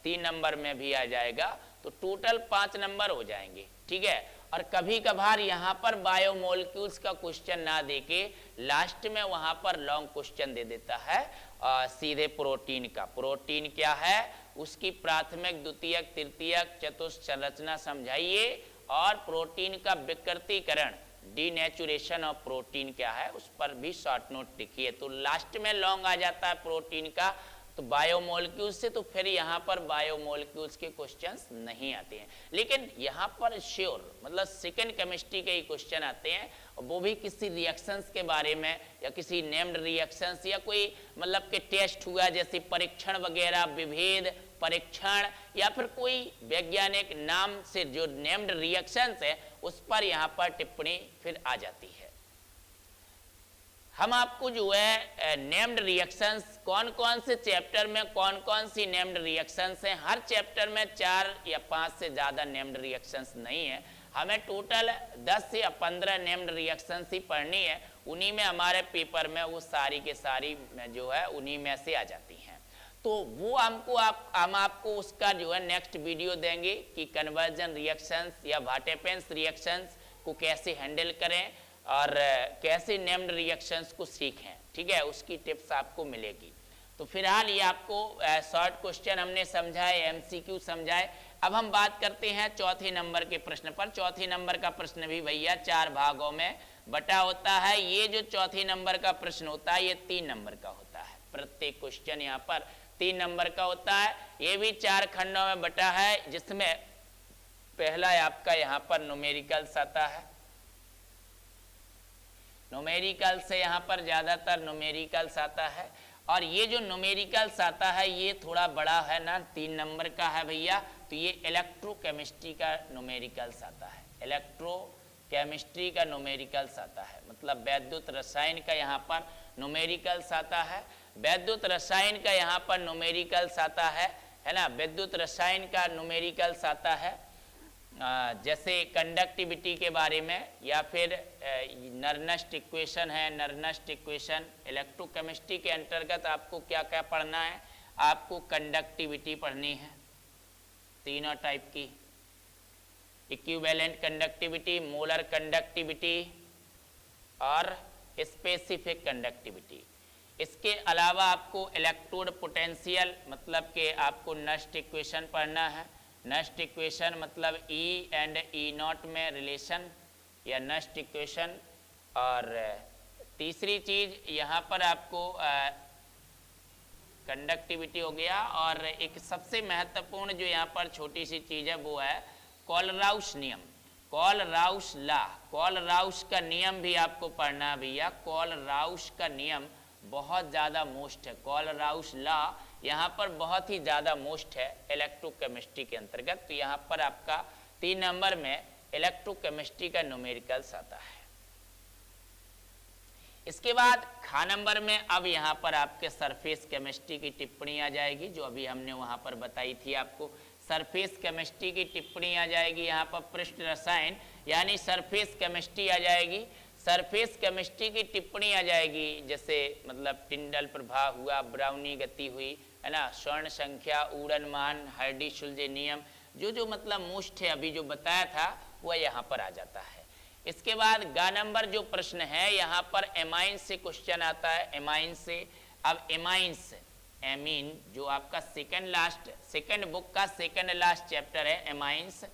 3 नंबर में भी आ जाएगा, तो टोटल 5 नंबर हो जाएंगे, ठीक है। और कभी कभार यहाँ पर बायोमोलिक्यूल्स का क्वेश्चन ना देके लास्ट में वहाँ पर लॉन्ग क्वेश्चन दे देता है सीधे प्रोटीन का। प्रोटीन क्या है, उसकी प्राथमिक, द्वितीयक, तृतीयक, चतुर्थ संरचना समझाइए, और प्रोटीन का विकृतीकरण, डीनेचुरेशन ऑफ प्रोटीन क्या है, उस पर भी शॉर्ट नोट लिखिए। तो लास्ट में लॉन्ग आ जाता है प्रोटीन का, तो बायोमोलिक्यूल्स से तो फिर यहाँ पर बायोमोलिक्यूल्स के क्वेश्चंस नहीं आते हैं। लेकिन यहाँ पर श्योर मतलब सेकेंड केमिस्ट्री के ही क्वेश्चन आते हैं, और वो भी किसी रिएक्शंस के बारे में, या किसी नेम्ड रिएक्शंस, या कोई मतलब के टेस्ट हुआ जैसे परीक्षण वगैरह, विभेद परीक्षण, या फिर कोई वैज्ञानिक नाम से जो नेम्ड रिएक्शंस है उस पर यहाँ पर टिप्पणी फिर आ जाती है। हम आपको जो है नेम्ड रिएक्शंस, कौन कौन से चैप्टर में कौन कौन सी नेम्ड रिएक्शंस हैं, हर चैप्टर में 4 या 5 से ज़्यादा नेम्ड रिएक्शंस नहीं है, हमें टोटल 10 या 15 नेम्ड रिएक्शंस ही पढ़नी है। उन्हीं में हमारे पेपर में वो सारी के सारी जो है उन्हीं में से आ जाती हैं। तो वो हम आपको उसका जो है नेक्स्ट वीडियो देंगे कि कन्वर्जन रिएक्शंस या व्हाट हैपेंस रिएक्शंस को कैसे हैंडल करें और कैसे नेम्ड रिएक्शंस को सीखें, ठीक है, उसकी टिप्स आपको मिलेगी। तो फिलहाल ये आपको शॉर्ट क्वेश्चन हमने समझाए, MCQ समझाए। अब हम बात करते हैं चौथे नंबर के प्रश्न पर। चौथे नंबर का प्रश्न भी भैया 4 भागों में बटा होता है। ये जो चौथे नंबर का प्रश्न होता है ये 3 नंबर का होता है। प्रत्येक क्वेश्चन यहाँ पर 3 नंबर का होता है। ये भी 4 खंडों में बटा है, जिसमें पहला आपका यहाँ पर न्यूमेरिकल्स आता है। न्यूमेरिकल से यहाँ पर ज़्यादातर न्यूमेरिकल्स आता है, और ये जो न्यूमेरिकल्स आता है ये थोड़ा बड़ा है ना, 3 नंबर का है भैया। तो ये इलेक्ट्रोकेमिस्ट्री का न्यूमेरिकल्स आता है, इलेक्ट्रोकेमिस्ट्री का न्यूमेरिकल्स आता है, मतलब वैद्युत रसायन का यहाँ पर न्यूमेरिकल्स आता है। वैद्युत रसायन का यहाँ पर न्यूमेरिकल्स आता है ना, वैद्युत रसायन का न्यूमेरिकल्स आता है, जैसे कंडक्टिविटी के बारे में, या फिर नर्नस्ट इक्वेशन है, नर्नस्ट इक्वेशन। इलेक्ट्रोकेमिस्ट्री के अंतर्गत आपको क्या क्या पढ़ना है, आपको कंडक्टिविटी पढ़नी है, तीनों टाइप की, इक्विवेलेंट कंडक्टिविटी, मोलर कंडक्टिविटी और स्पेसिफिक कंडक्टिविटी। इसके अलावा आपको इलेक्ट्रोड पोटेंशियल मतलब कि आपको नस्ट इक्वेशन पढ़ना है। नस्ट इक्वेशन मतलब E एंड E0 में रिलेशन या नस्ट इक्वेशन। और तीसरी चीज़ यहाँ पर आपको कंडक्टिविटी हो गया, और एक सबसे महत्वपूर्ण जो यहाँ पर छोटी सी चीज़ है वो है कोलराउस नियम, कोलराउस लॉ। कोलराउस का नियम भी आपको पढ़ना है भैया। कोलराउस का नियम बहुत ज़्यादा मोस्ट है, कोलराउस लॉ यहाँ पर बहुत ही ज़्यादा मोस्ट है इलेक्ट्रोकेमिस्ट्री के अंतर्गत। तो यहाँ पर आपका 3 नंबर में इलेक्ट्रोकेमिस्ट्री का न्यूमेरिकल्स आता है। इसके बाद खा नंबर में अब यहाँ पर आपके सरफेस केमिस्ट्री की टिप्पणी आ जाएगी, जो अभी हमने वहाँ पर बताई थी आपको। सरफेस केमिस्ट्री की टिप्पणी आ जाएगी, यहाँ पर पृष्ठ रसायन यानी सरफेस केमिस्ट्री आ जाएगी। सरफेस केमिस्ट्री की टिप्पणी आ जाएगी, जैसे मतलब टिंडल प्रभाव हुआ, ब्राउनी गति हुई, है ना, स्वर्ण संख्या, उड़नमान, हार्डी-शुल्जे नियम, जो मतलब मोस्ट है अभी जो बताया था वह यहाँ पर आ जाता है। इसके बाद गा नंबर जो प्रश्न है यहाँ पर एमाइंस से क्वेश्चन आता है, एमाइंस से। अब एमाइंस, एमीन जो आपका सेकंड बुक का सेकंड लास्ट चैप्टर है एमाइंस।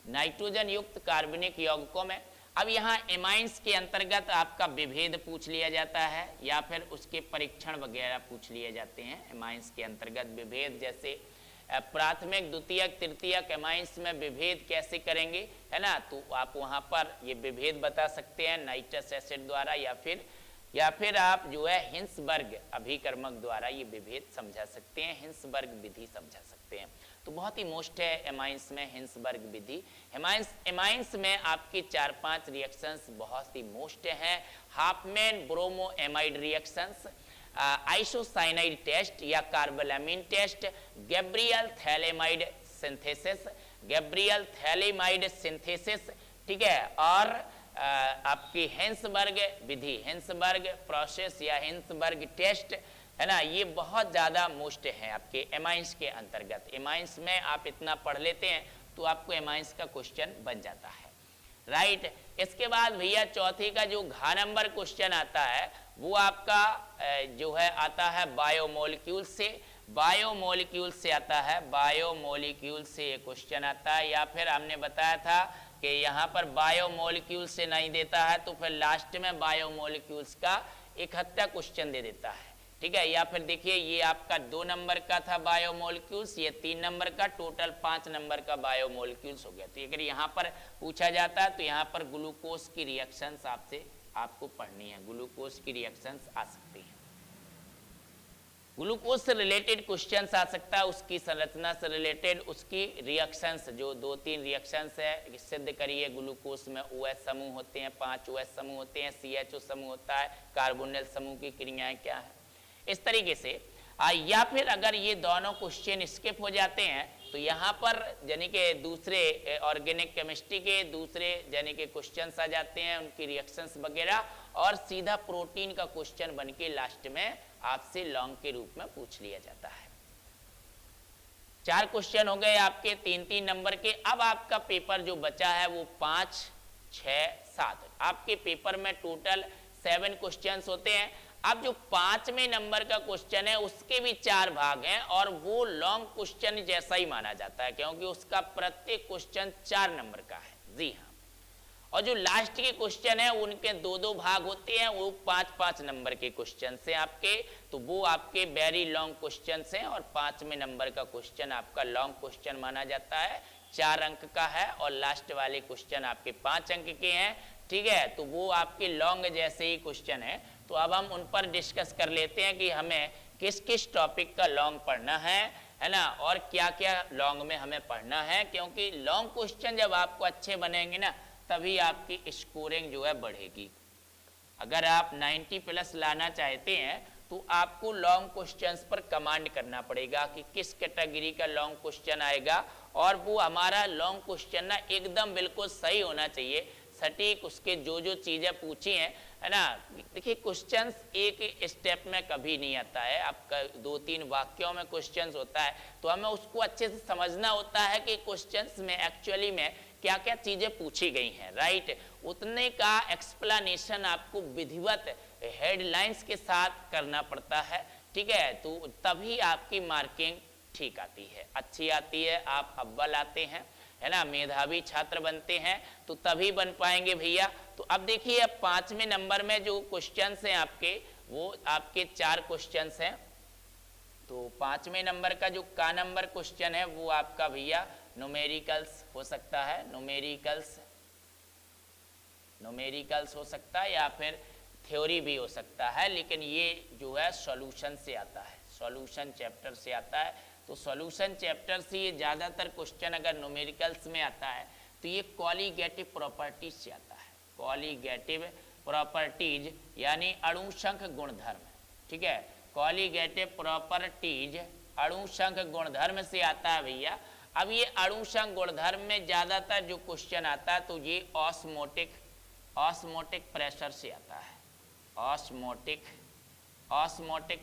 नाइट्रोजन युक्त कार्बनिक यौगिकों में। अब यहाँ एमाइंस के अंतर्गत आपका विभेद पूछ लिया जाता है या फिर उसके परीक्षण वगैरह पूछ लिए जाते हैं। एमाइंस के अंतर्गत विभेद, जैसे प्राथमिक, द्वितीयक, तृतीयक एमाइंस में विभेद कैसे करेंगे, है ना, तो आप वहाँ पर ये विभेद बता सकते हैं नाइट्रस एसिड द्वारा, या फिर आप जो है हिंसबर्ग अभिकर्मक द्वारा ये विभेद समझा सकते हैं, हिंसबर्ग विधि समझा सकते हैं। तो बहुत ही मोस्ट है एमाइंस में हिंसबर्ग विधि। एमाइंस में आपकी 4-5 रिएक्शंस बहुत ही मोस्ट हैं। Hofmann bromo amide reactions, isocyanide test या carbylamine test, Gabriel phthalimide synthesis, ठीक है, और आपकी हिंसबर्ग विधि, हिंसबर्ग प्रोसेस या हिंसबर्ग टेस्ट, है ना, ये बहुत ज़्यादा मोस्ट है आपके एमाइंस के अंतर्गत। एमाइंस में आप इतना पढ़ लेते हैं तो आपको एमाइंस का क्वेश्चन बन जाता है, राइट। इसके बाद भैया चौथे का जो घ नंबर क्वेश्चन आता है वो आपका जो है आता है बायोमोलिक्यूल से, बायोमोलिक्यूल से आता है, बायोमोलिक्यूल से ये क्वेश्चन आता है। या फिर हमने बताया था कि यहाँ पर बायोमोलिक्यूल से नहीं देता है तो फिर लास्ट में बायोमोलिक्यूल्स का इकट्ठा क्वेश्चन दे देता है, ठीक है। या फिर देखिए ये आपका 2 नंबर का था बायोमोलिक्यूल्स, ये 3 नंबर का, टोटल 5 नंबर का बायोमोलिक्यूल्स हो गया। तो अगर यहाँ पर पूछा जाता है तो यहाँ पर ग्लूकोज की रिएक्शंस आपको पढ़नी है, ग्लूकोज की रिएक्शंस आ सकती हैं, ग्लूकोज से रिलेटेड क्वेश्चंस आ सकता है, उसकी संरचना से रिलेटेड, उसकी रिएक्शंस जो 2-3 रिएक्शंस है सिद्ध करिए। ग्लूकोज में OH समूह होते हैं, 5 OH समूह होते हैं, CHO समूह होता है, कार्बोनिल समूह की क्रियाएं क्या है, इस तरीके से। या फिर अगर ये दोनों क्वेश्चन स्किप हो जाते हैं तो यहाँ पर यानी कि दूसरे ऑर्गेनिक केमिस्ट्री के दूसरे यानी कि क्वेश्चंस आ जाते हैं, उनकी रिएक्शंस वगैरह, और सीधा प्रोटीन का क्वेश्चन बन के लास्ट में आपसे लॉन्ग के रूप में पूछ लिया जाता है। 4 क्वेश्चन हो गए आपके 3-3 नंबर के। अब आपका पेपर जो बचा है वो 5, 6, 7, आपके पेपर में टोटल 7 क्वेश्चंस होते हैं। अब जो 5वें नंबर का क्वेश्चन है उसके भी 4 भाग हैं और वो लॉन्ग क्वेश्चन जैसा ही माना जाता है क्योंकि उसका प्रत्येक क्वेश्चन 4 नंबर का है, जी हाँ। और जो लास्ट के क्वेश्चन है उनके 2-2 भाग होते हैं, वो 5-5 नंबर के क्वेश्चन हैं आपके, तो वो आपके वेरी लॉन्ग क्वेश्चन हैं। और 5वें नंबर का क्वेश्चन आपका लॉन्ग क्वेश्चन माना जाता है, 4 अंक का है, और लास्ट वाले क्वेश्चन आपके 5 अंक के हैं, ठीक है। तो वो आपके लॉन्ग जैसे ही क्वेश्चन है। तो अब हम उन पर डिस्कस कर लेते हैं कि हमें किस किस टॉपिक का लॉन्ग पढ़ना है ना, और क्या क्या लॉन्ग में हमें पढ़ना है, क्योंकि लॉन्ग क्वेश्चन जब आपको अच्छे बनेंगे ना तभी आपकी स्कोरिंग जो है बढ़ेगी। अगर आप 90+ लाना चाहते हैं तो आपको लॉन्ग क्वेश्चंस पर कमांड करना पड़ेगा कि किस कैटेगरी का लॉन्ग क्वेश्चन आएगा, और वो हमारा लॉन्ग क्वेश्चन ना एकदम बिल्कुल सही होना चाहिए, सटीक, उसके जो जो चीज़ें पूछी हैं, है ना। देखिए क्वेश्चंस एक स्टेप में कभी नहीं आता है, आपका 2-3 वाक्यों में क्वेश्चंस होता है, तो हमें उसको अच्छे से समझना होता है कि क्वेश्चंस में एक्चुअली में क्या क्या चीज़ें पूछी गई हैं, राइट। उतने का एक्सप्लेनेशन आपको विधिवत हेडलाइंस के साथ करना पड़ता है, ठीक है। तो तभी आपकी मार्किंग ठीक आती है, अच्छी आती है, आप अव्वल आते हैं, है ना, मेधावी छात्र बनते हैं, तो तभी बन पाएंगे भैया। तो अब देखिए अब 5वें नंबर में जो क्वेश्चंस हैं आपके, वो आपके 4 क्वेश्चंस हैं। तो 5वें नंबर का जो का नंबर क्वेश्चन है वो आपका भैया न्यूमेरिकल्स हो सकता है, न्यूमेरिकल्स हो सकता है, या फिर थ्योरी भी हो सकता है, लेकिन ये जो है सॉल्यूशन से आता है, सॉल्यूशन चैप्टर से आता है। तो सॉल्यूशन चैप्टर से ये ज़्यादातर क्वेश्चन अगर न्यूमेरिकल्स में आता है तो ये कॉलीगेटिव प्रॉपर्टीज से आता है, कॉलीगेटिव प्रॉपर्टीज यानी अणुसंख गुणधर्म, ठीक है। कॉलीगेटिव प्रॉपर्टीज अणुसंख गुणधर्म से आता है भैया। अब ये अणुसंख गुणधर्म में ज़्यादातर जो क्वेश्चन आता है तो ये ऑस्मोटिक प्रेशर से आता है, ऑस्मोटिक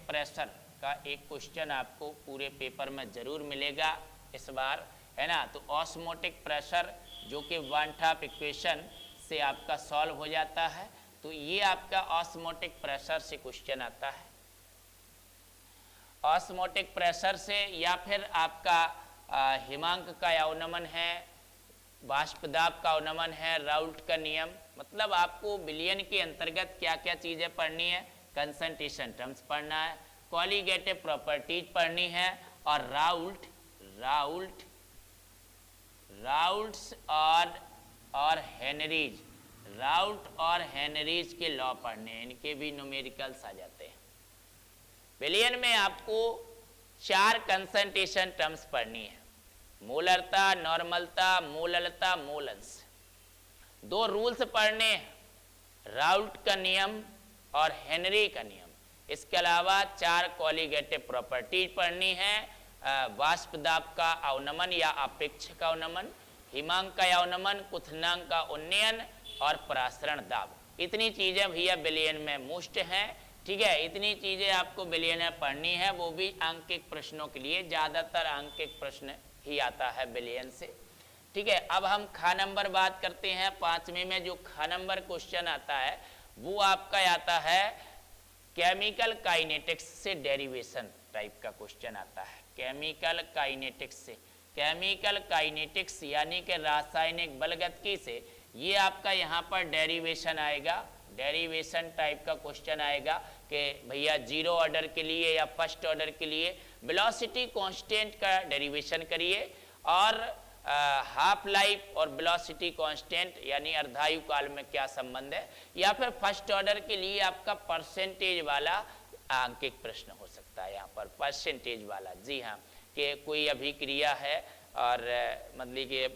प्रेशर का एक क्वेश्चन आपको पूरे पेपर में जरूर मिलेगा इस बार, है ना। तो ऑस्मोटिक प्रेशर जो कि वन टॉप इक्वेशन से आपका सॉल्व हो जाता है, तो ये आपका ऑस्मोटिक प्रेशर से क्वेश्चन आता है, ऑस्मोटिक प्रेशर से। या फिर आपका हिमांक का अवनमन है, वाष्प दाब का अवनमन है, राउल्ट का नियम, मतलब आपको विलयन के अंतर्गत क्या क्या चीजें पढ़नी है, कंसंट्रेशन टर्म्स पढ़ना है, कॉलीगेटिव प्रॉपर्टीज पढ़नी है, और राउल्ट्स और हेनरीज, राउल्ट और हेनरीज के लॉ पढ़ने हैं, इनके भी न्यूमेरिकल्स आ जाते हैं। विलयन में आपको 4 कंसंट्रेशन टर्म्स पढ़नी है, मोलरता, नॉर्मलता, मोललता, मोलंस। 2 रूल्स पढ़ने हैं, राउल्ट का नियम और हेनरी का नियम। इसके अलावा 4 कॉलीगेटिव प्रॉपर्टीज पढ़नी है, वाष्प दाब का अवनमन या अपेक्ष का अवनमन, हिमांक का अवनमन, क्वथनांक का उन्नयन और परासरण दाब। इतनी चीजें भैया विलयन में मोस्ट हैं, ठीक है। इतनी चीजें आपको विलयन में पढ़नी है, वो भी अंकिक प्रश्नों के लिए, ज्यादातर अंकिक प्रश्न ही आता है विलयन से, ठीक है। अब हम खा नंबर बात करते हैं। 5वें में जो खा नंबर क्वेश्चन आता है वो आपका आता है केमिकल काइनेटिक्स से डेरिवेशन टाइप का क्वेश्चन आता है। केमिकल काइनेटिक्स से, केमिकल काइनेटिक्स यानी कि रासायनिक बलगतिकी से, ये आपका यहाँ पर डेरिवेशन आएगा, डेरिवेशन टाइप का क्वेश्चन आएगा कि भैया 0 ऑर्डर के लिए या फर्स्ट ऑर्डर के लिए वेलोसिटी कांस्टेंट का डेरिवेशन करिए, और हाफ लाइफ और वेलोसिटी कांस्टेंट यानी अर्धायु काल में क्या संबंध है, या फिर फर्स्ट ऑर्डर के लिए आपका परसेंटेज वाला अंकिक प्रश्न हो सकता है। यहाँ पर परसेंटेज वाला, जी हाँ, कि कोई अभिक्रिया है और मतलब कि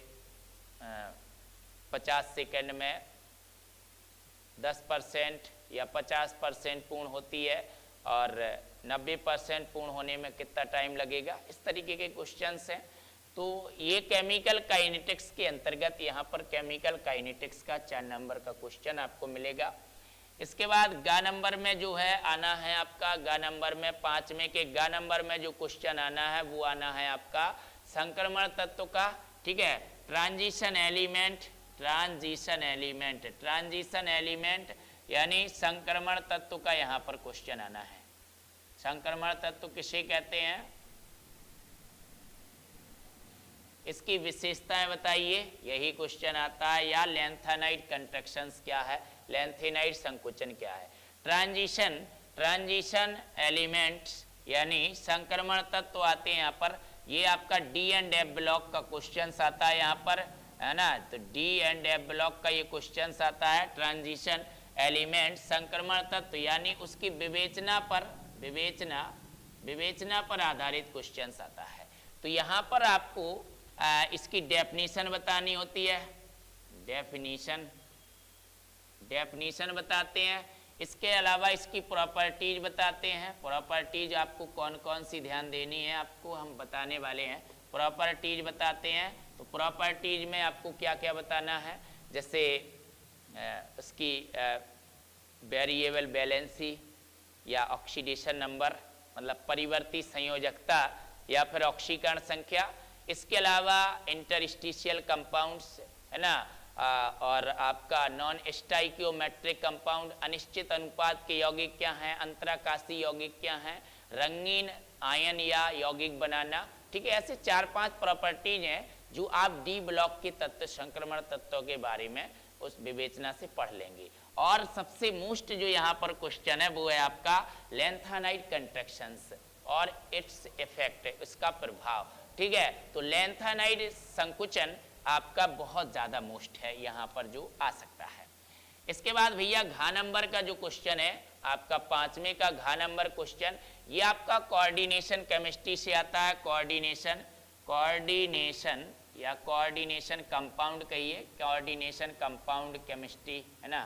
50 सेकंड में 10% या 50% पूर्ण होती है और 90% पूर्ण होने में कितना टाइम लगेगा, इस तरीके के क्वेश्चंस हैं। तो ये केमिकल काइनेटिक्स के अंतर्गत यहाँ पर केमिकल काइनेटिक्स का 4 नंबर का क्वेश्चन आपको मिलेगा। इसके बाद गा नंबर में जो है आना है आपका, गा नंबर में 5वें के गा नंबर में जो क्वेश्चन आना है वो आना है आपका संक्रमण तत्व का, ठीक है। Transition element, transition element, transition element यानी संक्रमण तत्व का यहाँ पर क्वेश्चन आना है। संक्रमण तत्व किसे कहते हैं, इसकी विशेषताएं बताइए, यही क्वेश्चन आता है। या लेंथेनाइड कंट्रैक्शंस क्या है, लेंथेनाइड संकुचन क्या है। ट्रांजिशन, ट्रांजिशन एलिमेंट्स यानी संक्रमण तत्व आते हैं यहाँ पर। ये आपका डी एंड एफ ब्लॉक का क्वेश्चन आता है यहाँ पर, है ना। तो डी एंड एफ ब्लॉक का ये क्वेश्चन आता है। ट्रांजिशन एलिमेंट संक्रमण तत्व यानी उसकी विवेचना पर, विवेचना पर आधारित क्वेश्चन आता है। तो यहाँ पर आपको इसकी डेफिनेशन बतानी होती है, डेफिनेशन बताते हैं। इसके अलावा इसकी प्रॉपर्टीज बताते हैं। प्रॉपर्टीज आपको कौन कौन सी ध्यान देनी है आपको हम बताने वाले हैं। प्रॉपर्टीज बताते हैं, तो प्रॉपर्टीज में आपको क्या क्या बताना है, जैसे उसकी वेरिएबल बैलेंसी या ऑक्सीडेशन नंबर, मतलब परिवर्ती संयोजकता या फिर ऑक्सीकरण संख्या। इसके अलावा इंटरस्टिशियल कंपाउंड्स, है ना, और आपका नॉन स्टाइकियोमेट्रिक कंपाउंड, अनिश्चित अनुपात के यौगिक क्या हैं, अंतराकाशी यौगिक क्या हैं, रंगीन आयन या यौगिक बनाना, ठीक है। ऐसे 4-5 प्रॉपर्टीज हैं जो आप डी ब्लॉक के तत्व, संक्रमण तत्वों के बारे में उस विवेचना से पढ़ लेंगे। और सबसे मोस्ट जो यहाँ पर क्वेश्चन है वो है आपका लेंथेनाइड कंट्रैक्शंस और इट्स इफेक्ट, इसका प्रभाव, ठीक है। तो लेंथेनाइड संकुचन आपका बहुत ज़्यादा मोस्ट है यहाँ पर जो आ सकता है। इसके बाद भैया घा नंबर का जो क्वेश्चन है आपका 5वें का घा नंबर क्वेश्चन, ये आपका कोऑर्डिनेशन केमिस्ट्री से आता है। कोऑर्डिनेशन, कोऑर्डिनेशन या कोऑर्डिनेशन कंपाउंड कहिए, कोऑर्डिनेशन कंपाउंड केमिस्ट्री, है ना,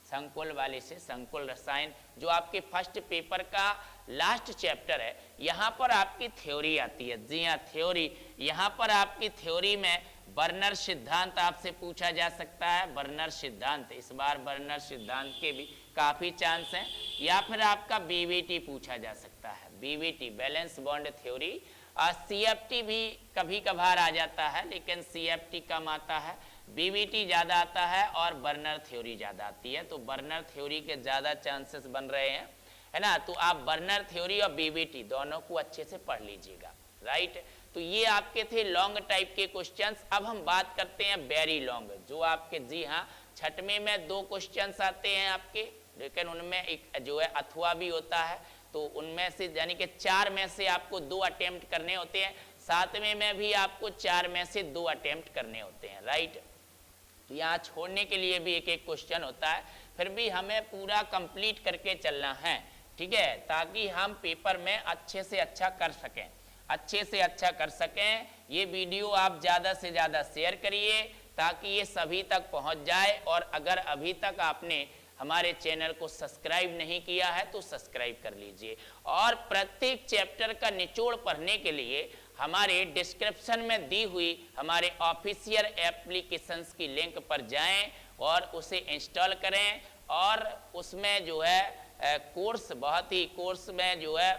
संकुल वाले से संकुल रसायन, जो आपके फर्स्ट पेपर का लास्ट चैप्टर है। यहाँ पर आपकी थ्योरी आती है, जी हाँ थ्योरी। यहाँ पर आपकी थ्योरी में बर्नर सिद्धांत आपसे पूछा जा सकता है। बर्नर सिद्धांत, इस बार बर्नर सिद्धांत के भी काफ़ी चांस हैं। या फिर आपका बीवीटी पूछा जा सकता है, बीवीटी बैलेंस बॉन्ड थ्योरी। और सीएफटी भी कभी कभार आ जाता है, लेकिन सीएफटी कम आता है, बीवीटी ज़्यादा आता है और बर्नर थ्योरी ज़्यादा आती है। तो बर्नर थ्योरी के ज़्यादा चांसेस बन रहे हैं, है ना। तो आप बर्नर थ्योरी और बीवीटी दोनों को अच्छे से पढ़ लीजिएगा, राइट। तो ये आपके थे लॉन्ग टाइप के क्वेश्चंस। अब हम बात करते हैं वेरी लॉन्ग, जो आपके, जी हाँ, छठवें में 2 क्वेश्चंस आते हैं आपके, लेकिन उनमें एक जो है अथवा भी होता है, तो उनमें से यानी कि 4 में से आपको 2 अटेम्प्ट करने होते हैं, 7वें में भी आपको 4 में से 2 अटेम्प्ट करने होते हैं, राइट। तो यहाँ छोड़ने के लिए भी एक एक क्वेश्चन होता है, फिर भी हमें पूरा कंप्लीट करके चलना है, ठीक है, ताकि हम पेपर में अच्छे से अच्छा कर सकें, अच्छे से अच्छा कर सकें। ये वीडियो आप ज़्यादा से ज़्यादा शेयर करिए ताकि ये सभी तक पहुंच जाए, और अगर अभी तक आपने हमारे चैनल को सब्सक्राइब नहीं किया है तो सब्सक्राइब कर लीजिए। और प्रत्येक चैप्टर का निचोड़ पढ़ने के लिए हमारे डिस्क्रिप्शन में दी हुई हमारे ऑफिशियल एप्लीकेशंस की लिंक पर जाएं और उसे इंस्टॉल करें, और उसमें जो है कोर्स में जो है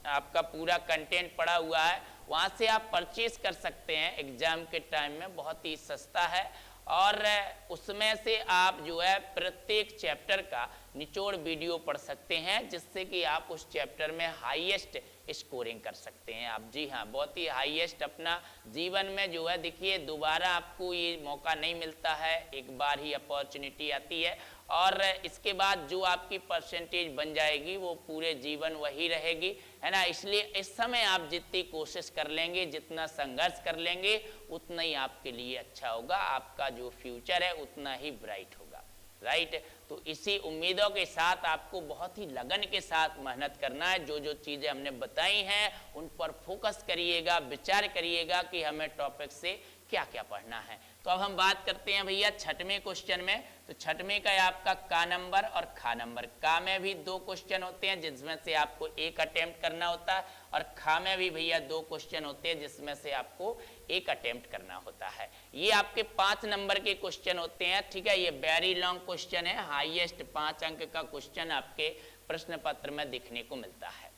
आपका पूरा कंटेंट पड़ा हुआ है, वहाँ से आप परचेज कर सकते हैं। एग्जाम के टाइम में बहुत ही सस्ता है, और उसमें से आप जो है प्रत्येक चैप्टर का निचोड़ वीडियो पढ़ सकते हैं, जिससे कि आप उस चैप्टर में हाईएस्ट स्कोरिंग कर सकते हैं आप, जी हाँ, बहुत ही हाईएस्ट अपना जीवन में जो है। देखिए, दोबारा आपको ये मौका नहीं मिलता है, एक बार ही अपॉर्चुनिटी आती है, और इसके बाद जो आपकी परसेंटेज बन जाएगी वो पूरे जीवन वही रहेगी, है ना। इसलिए इस समय आप जितनी कोशिश कर लेंगे, जितना संघर्ष कर लेंगे, उतना ही आपके लिए अच्छा होगा, आपका जो फ्यूचर है उतना ही ब्राइट होगा, राइट। तो इसी उम्मीदों के साथ आपको बहुत ही लगन के साथ मेहनत करना है। जो जो चीज़ें हमने बताई हैं उन पर फोकस करिएगा, विचार करिएगा कि हमें टॉपिक से क्या क्या पढ़ना है। तो अब हम बात करते हैं भैया छठवें क्वेश्चन में। तो छठवें का है आपका का नंबर और खा नंबर। का में भी 2 क्वेश्चन होते हैं जिसमें से आपको 1 अटेम्प्ट करना होता है, और खा में भी भैया 2 क्वेश्चन होते हैं जिसमें से आपको 1 अटेम्प्ट करना होता है। ये आपके 5 नंबर के क्वेश्चन होते हैं, ठीक है। ये वेरी लॉन्ग क्वेश्चन है, हाईएस्ट 5 अंक का क्वेश्चन आपके प्रश्न पत्र में दिखने को मिलता है।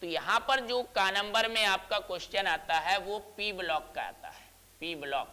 तो यहाँ पर जो का नंबर में आपका क्वेश्चन आता है वो पी ब्लॉक का आता है, पी ब्लॉक,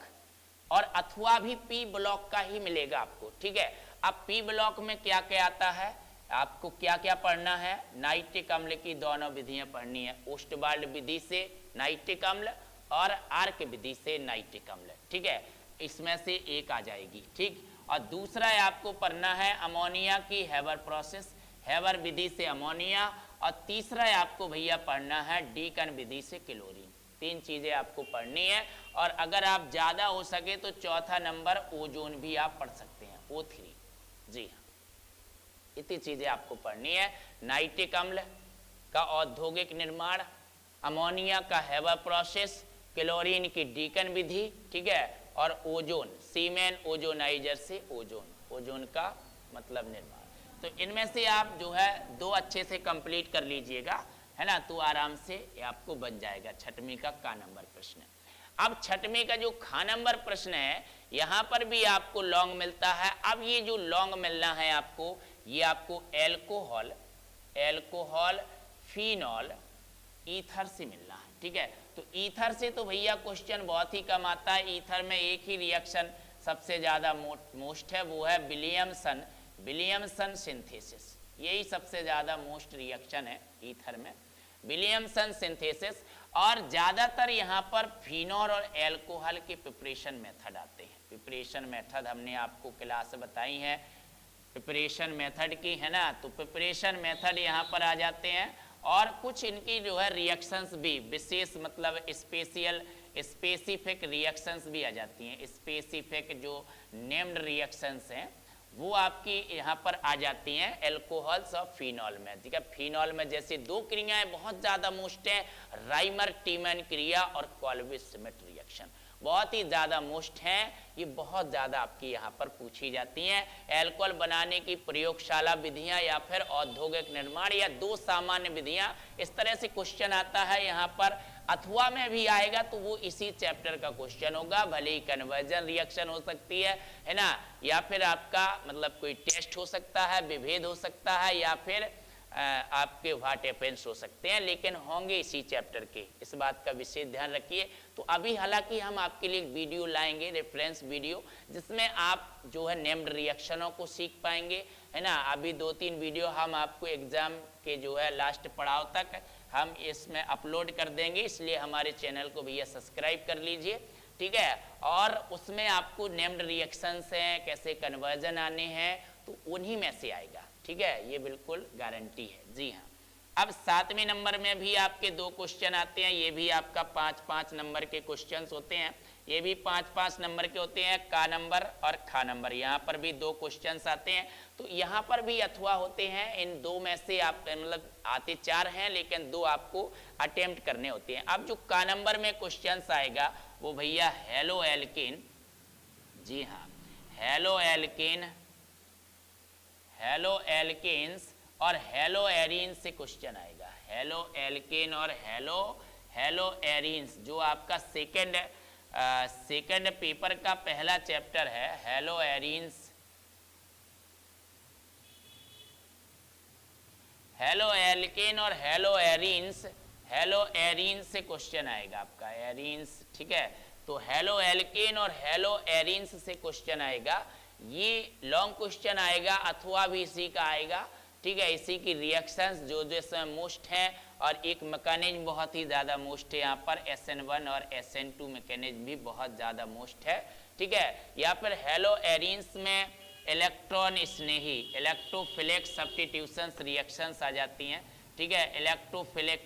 और अथवा भी पी ब्लॉक का ही मिलेगा आपको, ठीक है। अब पी ब्लॉक में क्या क्या आता है, आपको क्या क्या पढ़ना है, नाइट्रिक अम्ल की दोनों विधियां पढ़नी है, ओस्टवाल्ड विधि से नाइट्रिक अम्ल और आर्क विधि से नाइट्रिक अम्ल, ठीक है। इसमें से एक आ जाएगी, ठीक। और दूसरा है आपको पढ़ना है अमोनिया की हेबर प्रोसेस, हेबर विधि से अमोनिया, और तीसरा है आपको भैया पढ़ना है डीकन विधि से क्लोरीन। 3 चीजें आपको पढ़नी है, और अगर आप ज्यादा हो सके तो चौथा नंबर ओजोन भी आप पढ़ सकते हैं, O3, जी हाँ। इतनी चीजें आपको पढ़नी है, नाइट्रिक अम्ल का औद्योगिक निर्माण, अमोनिया का हेबर प्रोसेस, क्लोरीन की डीकन विधि, ठीक है, और ओजोन, सीमेन ओजोनाइजर से ओजोन, ओजोन का मतलब निर्माण। तो इनमें से आप जो है 2 अच्छे से कंप्लीट कर लीजिएगा, है ना, तो आराम से ये आपको बन जाएगा छठवीं का नंबर प्रश्न। अब छठवीं का जो खा नंबर प्रश्न है, यहाँ पर भी आपको लॉन्ग मिलता है। अब ये जो लॉन्ग मिलना है आपको, ये आपको एल्कोहल, एल्कोहल, फिनॉल, ईथर से मिलना है, ठीक है। तो ईथर से तो भैया क्वेश्चन बहुत ही कम आता है। ईथर में एक ही रिएक्शन सबसे ज़्यादा मोस्ट है, वो है विलियमसन सिंथेसिस, यही सबसे ज़्यादा मोस्ट रिएक्शन है ईथर में, विलियमसन सिंथेसिस। और ज़्यादातर यहाँ पर फिनॉल और एल्कोहल के प्रिपरेशन मेथड आते हैं। प्रिपरेशन मेथड हमने आपको क्लास बताई है प्रिपरेशन मेथड की, है ना। तो प्रिपरेशन मेथड यहाँ पर आ जाते हैं, और कुछ इनकी जो है रिएक्शंस भी विशेष, मतलब स्पेसिफिक रिएक्शंस भी आ जाती हैं। स्पेसिफिक जो नेम्ड रिएक्शंस हैं वो आपकी यहाँ पर आ जाती हैं एल्कोहल्स और फिनॉल में, ठीक है। फिनॉल में जैसे 2 क्रियाएं बहुत ज़्यादा मोस्ट हैं, राइमर टीमन क्रिया और कॉल्विस स्मिथ रिएक्शन, बहुत ही ज़्यादा मोस्ट हैं, ये बहुत ज़्यादा आपकी यहाँ पर पूछी जाती हैं। एल्कोहल बनाने की प्रयोगशाला विधियाँ या फिर औद्योगिक निर्माण, या 2 सामान्य विधियाँ, इस तरह से क्वेश्चन आता है यहाँ पर। अथवा में भी आएगा तो वो इसी चैप्टर का क्वेश्चन होगा, भले ही कन्वर्जन रिएक्शन हो सकती है ना, या फिर आपका मतलब कोई टेस्ट हो सकता है, विभेद हो सकता है, या फिर आपके व्हाट हैपेंस हो सकते हैं, लेकिन होंगे इसी चैप्टर के, इस बात का विशेष ध्यान रखिए। तो अभी हालांकि हम आपके लिए वीडियो लाएंगे, रेफरेंस वीडियो, जिसमें आप जो है नेम्ड रिएक्शनों को सीख पाएंगे, है ना। अभी 2-3 वीडियो हम आपको एग्जाम के जो है लास्ट पड़ाव तक हम इसमें अपलोड कर देंगे, इसलिए हमारे चैनल को भैया सब्सक्राइब कर लीजिए, ठीक है। और उसमें आपको नेम्ड रिएक्शंस हैं, कैसे कन्वर्जन आने हैं, तो उन्हीं में से आएगा, ठीक है, ये बिल्कुल गारंटी है। जी हाँ। अब 7वें नंबर में भी आपके 2 क्वेश्चन आते हैं, ये भी आपका 5-5 नंबर के क्वेश्चंस होते हैं, ये भी 5-5 नंबर के होते हैं, का नंबर और खा नंबर। यहाँ पर भी 2 क्वेश्चंस आते हैं, तो यहाँ पर भी अथवा होते हैं, इन 2 में से आप मतलब आते 4 हैं, लेकिन 2 आपको अटेम्प्ट करने होते हैं। अब जो का नंबर में क्वेश्चंस आएगा वो भैया हेलो एल्केन, जी हाँ, हेलो एल्केन, हेलो एल्केन्स और हेलो एरीन से क्वेश्चन आएगा। हेलो एल्केन और हेलो एरीन्स, जो आपका सेकंड पेपर का पहला चैप्टर है, हेलो एरीन्स, हेलो एल्केन और हेलो एरीन्स, हेलो एरीन्स से क्वेश्चन आएगा आपका, एरीन्स, ठीक है। तो हेलो एल्केन और हेलो एरीन्स से क्वेश्चन आएगा, ये लॉन्ग क्वेश्चन आएगा, अथवा भी इसी का आएगा, ठीक है। इसी की रिएक्शंस जो इसमें मोस्ट हैं, और एक मैकेनिज्म बहुत ही ज़्यादा मोस्ट है यहाँ पर, SN1 और SN2 मैकेनिज्म भी बहुत ज़्यादा मोस्ट है, ठीक है। या फिर हेलो एरीन्स में इलेक्ट्रॉन स्नेही, इलेक्ट्रोफिलिक सब्स्टिट्यूशंस रिएक्शंस आ जाती हैं, ठीक है। इलेक्ट्रोफिलिक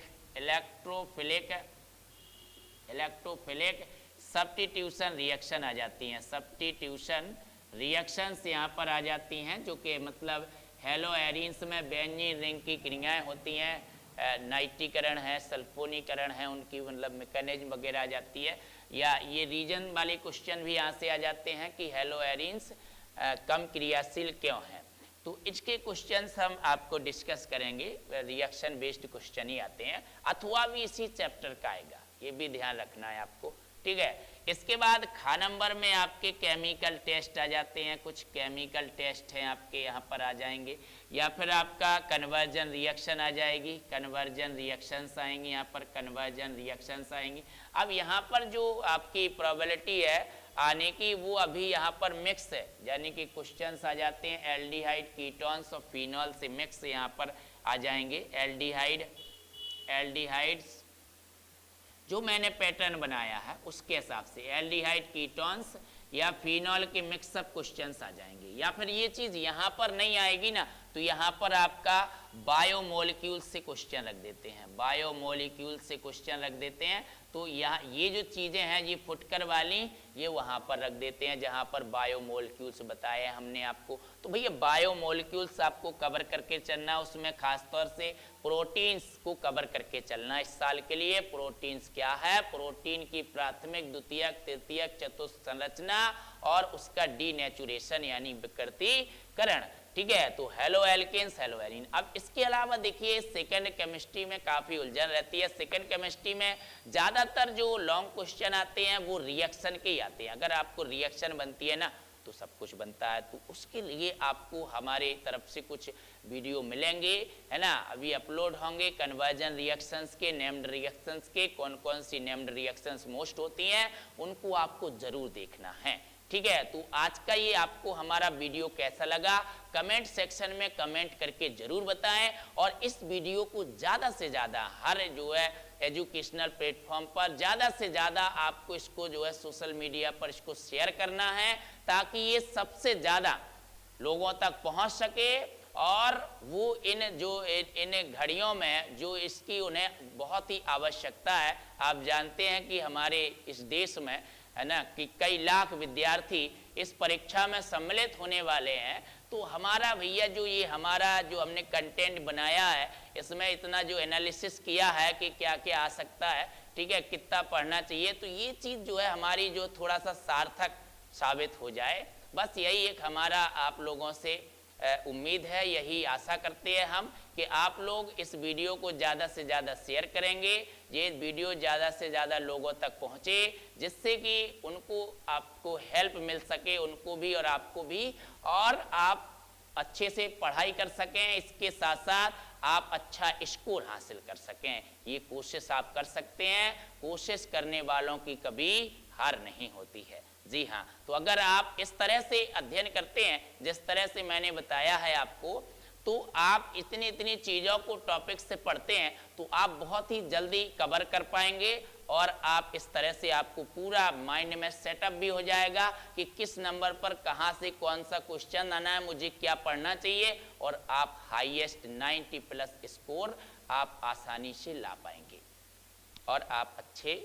सब्स्टिट्यूशन रिएक्शन आ जाती हैं, सब्स्टिट्यूशन रिएक्शंस यहाँ पर आ जाती हैं, जो कि मतलब हेलो एरीन्स में बेंजीन रिंग की क्रियाएं होती हैं, नाइट्रीकरण है, सल्फोनीकरण है, उनकी मतलब मैकेनिज्म वगैरह आ जाती है। या ये रीजन वाले क्वेश्चन भी यहाँ से आ जाते हैं कि हेलो एरीन्स कम क्रियाशील क्यों है, तो इसके क्वेश्चंस हम आपको डिस्कस करेंगे, रिएक्शन बेस्ड क्वेश्चन ही आते हैं, अथवा भी इसी चैप्टर का आएगा, ये भी ध्यान रखना है आपको, ठीक है। इसके बाद खा नंबर में आपके केमिकल टेस्ट आ जाते हैं, कुछ केमिकल टेस्ट हैं आपके यहाँ पर आ जाएंगे, या फिर आपका कन्वर्जन रिएक्शन आ जाएगी, कन्वर्जन रिएक्शंस आएंगी, यहाँ पर कन्वर्जन रिएक्शंस आएंगी। अब यहाँ पर जो आपकी प्रोबेबिलिटी है आने की, वो अभी यहाँ पर मिक्स है, यानी कि क्वेश्चंस आ जाते हैं एल्डिहाइड कीटोन्स और फिनॉल से मिक्स यहाँ पर आ जाएंगे, एल्डिहाइड्स जो मैंने पैटर्न बनाया है उसके हिसाब से एल्डिहाइड कीटोन्स या फिनॉल के मिक्सअप क्वेश्चंस आ जाएंगे। या फिर ये चीज़ यहाँ पर नहीं आएगी ना, तो यहाँ पर आपका बायोमोलिक्यूल से क्वेश्चन रख देते हैं, बायोमोलिक्यूल से क्वेश्चन रख देते हैं। तो यहाँ ये जो चीज़ें हैं ये फुटकर वाली, ये वहाँ पर रख देते हैं जहाँ पर बायोमोलिक्यूल्स बताए हमने आपको। तो भैया बायोमोलिक्यूल्स आपको कवर करके चलना, उसमें खासतौर से प्रोटीन्स को कवर करके चलना इस साल के लिए। प्रोटीन्स क्या है, प्रोटीन की प्राथमिक, द्वितीयक, तृतीयक, चतुर्थ संरचना और उसका डीनेचुरेशन यानी विकृतीकरण, ठीक है। तो हेलो एल्केन्स, हेलो एरीन। अब इसके अलावा देखिए सेकंड केमिस्ट्री में काफ़ी उलझन रहती है। सेकंड केमिस्ट्री में ज़्यादातर जो लॉन्ग क्वेश्चन आते हैं वो रिएक्शन के ही आते हैं। अगर आपको रिएक्शन बनती है ना तो सब कुछ बनता है, तो उसके लिए आपको हमारे तरफ से कुछ वीडियो मिलेंगे, है ना, अभी अपलोड होंगे कन्वर्जन रिएक्शंस के, नेम्ड रिएक्शंस के, कौन कौन सी नेम्ड रिएक्शंस मोस्ट होती हैं उनको आपको ज़रूर देखना है, ठीक है। तो आज का ये आपको हमारा वीडियो कैसा लगा कमेंट सेक्शन में कमेंट करके जरूर बताएं, और इस वीडियो को ज़्यादा से ज़्यादा हर जो है एजुकेशनल प्लेटफॉर्म पर ज़्यादा से ज़्यादा आपको इसको जो है सोशल मीडिया पर इसको शेयर करना है, ताकि ये सबसे ज़्यादा लोगों तक पहुंच सके, और वो इन घड़ियों में जो इसकी उन्हें बहुत ही आवश्यकता है। आप जानते हैं कि हमारे इस देश में, है ना, कि कई लाख विद्यार्थी इस परीक्षा में सम्मिलित होने वाले हैं। तो हमारा भैया हमारा जो हमने कंटेंट बनाया है, इसमें इतना जो एनालिसिस किया है कि क्या क्या आ सकता है, ठीक है, कितना पढ़ना चाहिए, तो ये चीज़ जो है हमारी जो थोड़ा सा सार्थक साबित हो जाए, बस यही एक हमारा आप लोगों से उम्मीद है, यही आशा करते हैं हम कि आप लोग इस वीडियो को ज़्यादा से ज़्यादा शेयर करेंगे, ये वीडियो ज़्यादा से ज़्यादा लोगों तक पहुँचे, जिससे कि उनको आपको हेल्प मिल सके, उनको भी और आपको भी, और आप अच्छे से पढ़ाई कर सकें, इसके साथ साथ आप अच्छा स्कोर हासिल कर सकें। ये कोशिश आप कर सकते हैं, कोशिश करने वालों की कभी हार नहीं होती है। जी हाँ, तो अगर आप इस तरह से अध्ययन करते हैं जिस तरह से मैंने बताया है आपको, तो आप इतनी इतनी चीज़ों को टॉपिक से पढ़ते हैं तो आप बहुत ही जल्दी कवर कर पाएंगे और आप इस तरह से आपको पूरा माइंड में सेटअप भी हो जाएगा कि किस नंबर पर कहाँ से कौन सा क्वेश्चन आना है, मुझे क्या पढ़ना चाहिए, और आप हाईएस्ट 90+ स्कोर आप आसानी से ला पाएंगे और आप अच्छे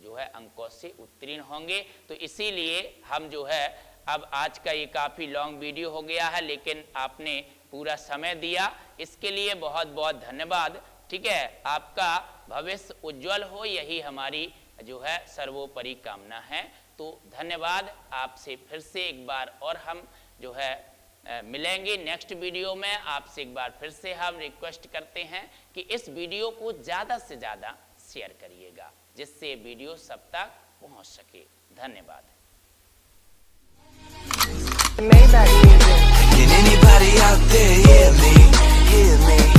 जो है अंकों से उत्तीर्ण होंगे। तो इसीलिए हम जो है अब आज का ये काफ़ी लॉन्ग वीडियो हो गया है, लेकिन आपने पूरा समय दिया, इसके लिए बहुत बहुत धन्यवाद। ठीक है, आपका भविष्य उज्जवल हो, यही हमारी जो है सर्वोपरि कामना है। तो धन्यवाद, आपसे फिर से एक बार और हम जो है मिलेंगे नेक्स्ट वीडियो में। आपसे एक बार फिर से हम रिक्वेस्ट करते हैं कि इस वीडियो को ज़्यादा से ज़्यादा शेयर करिएगा, जिससे वीडियो सब तक पहुंच सके। धन्यवाद। Can anybody out there hear me? Hear me?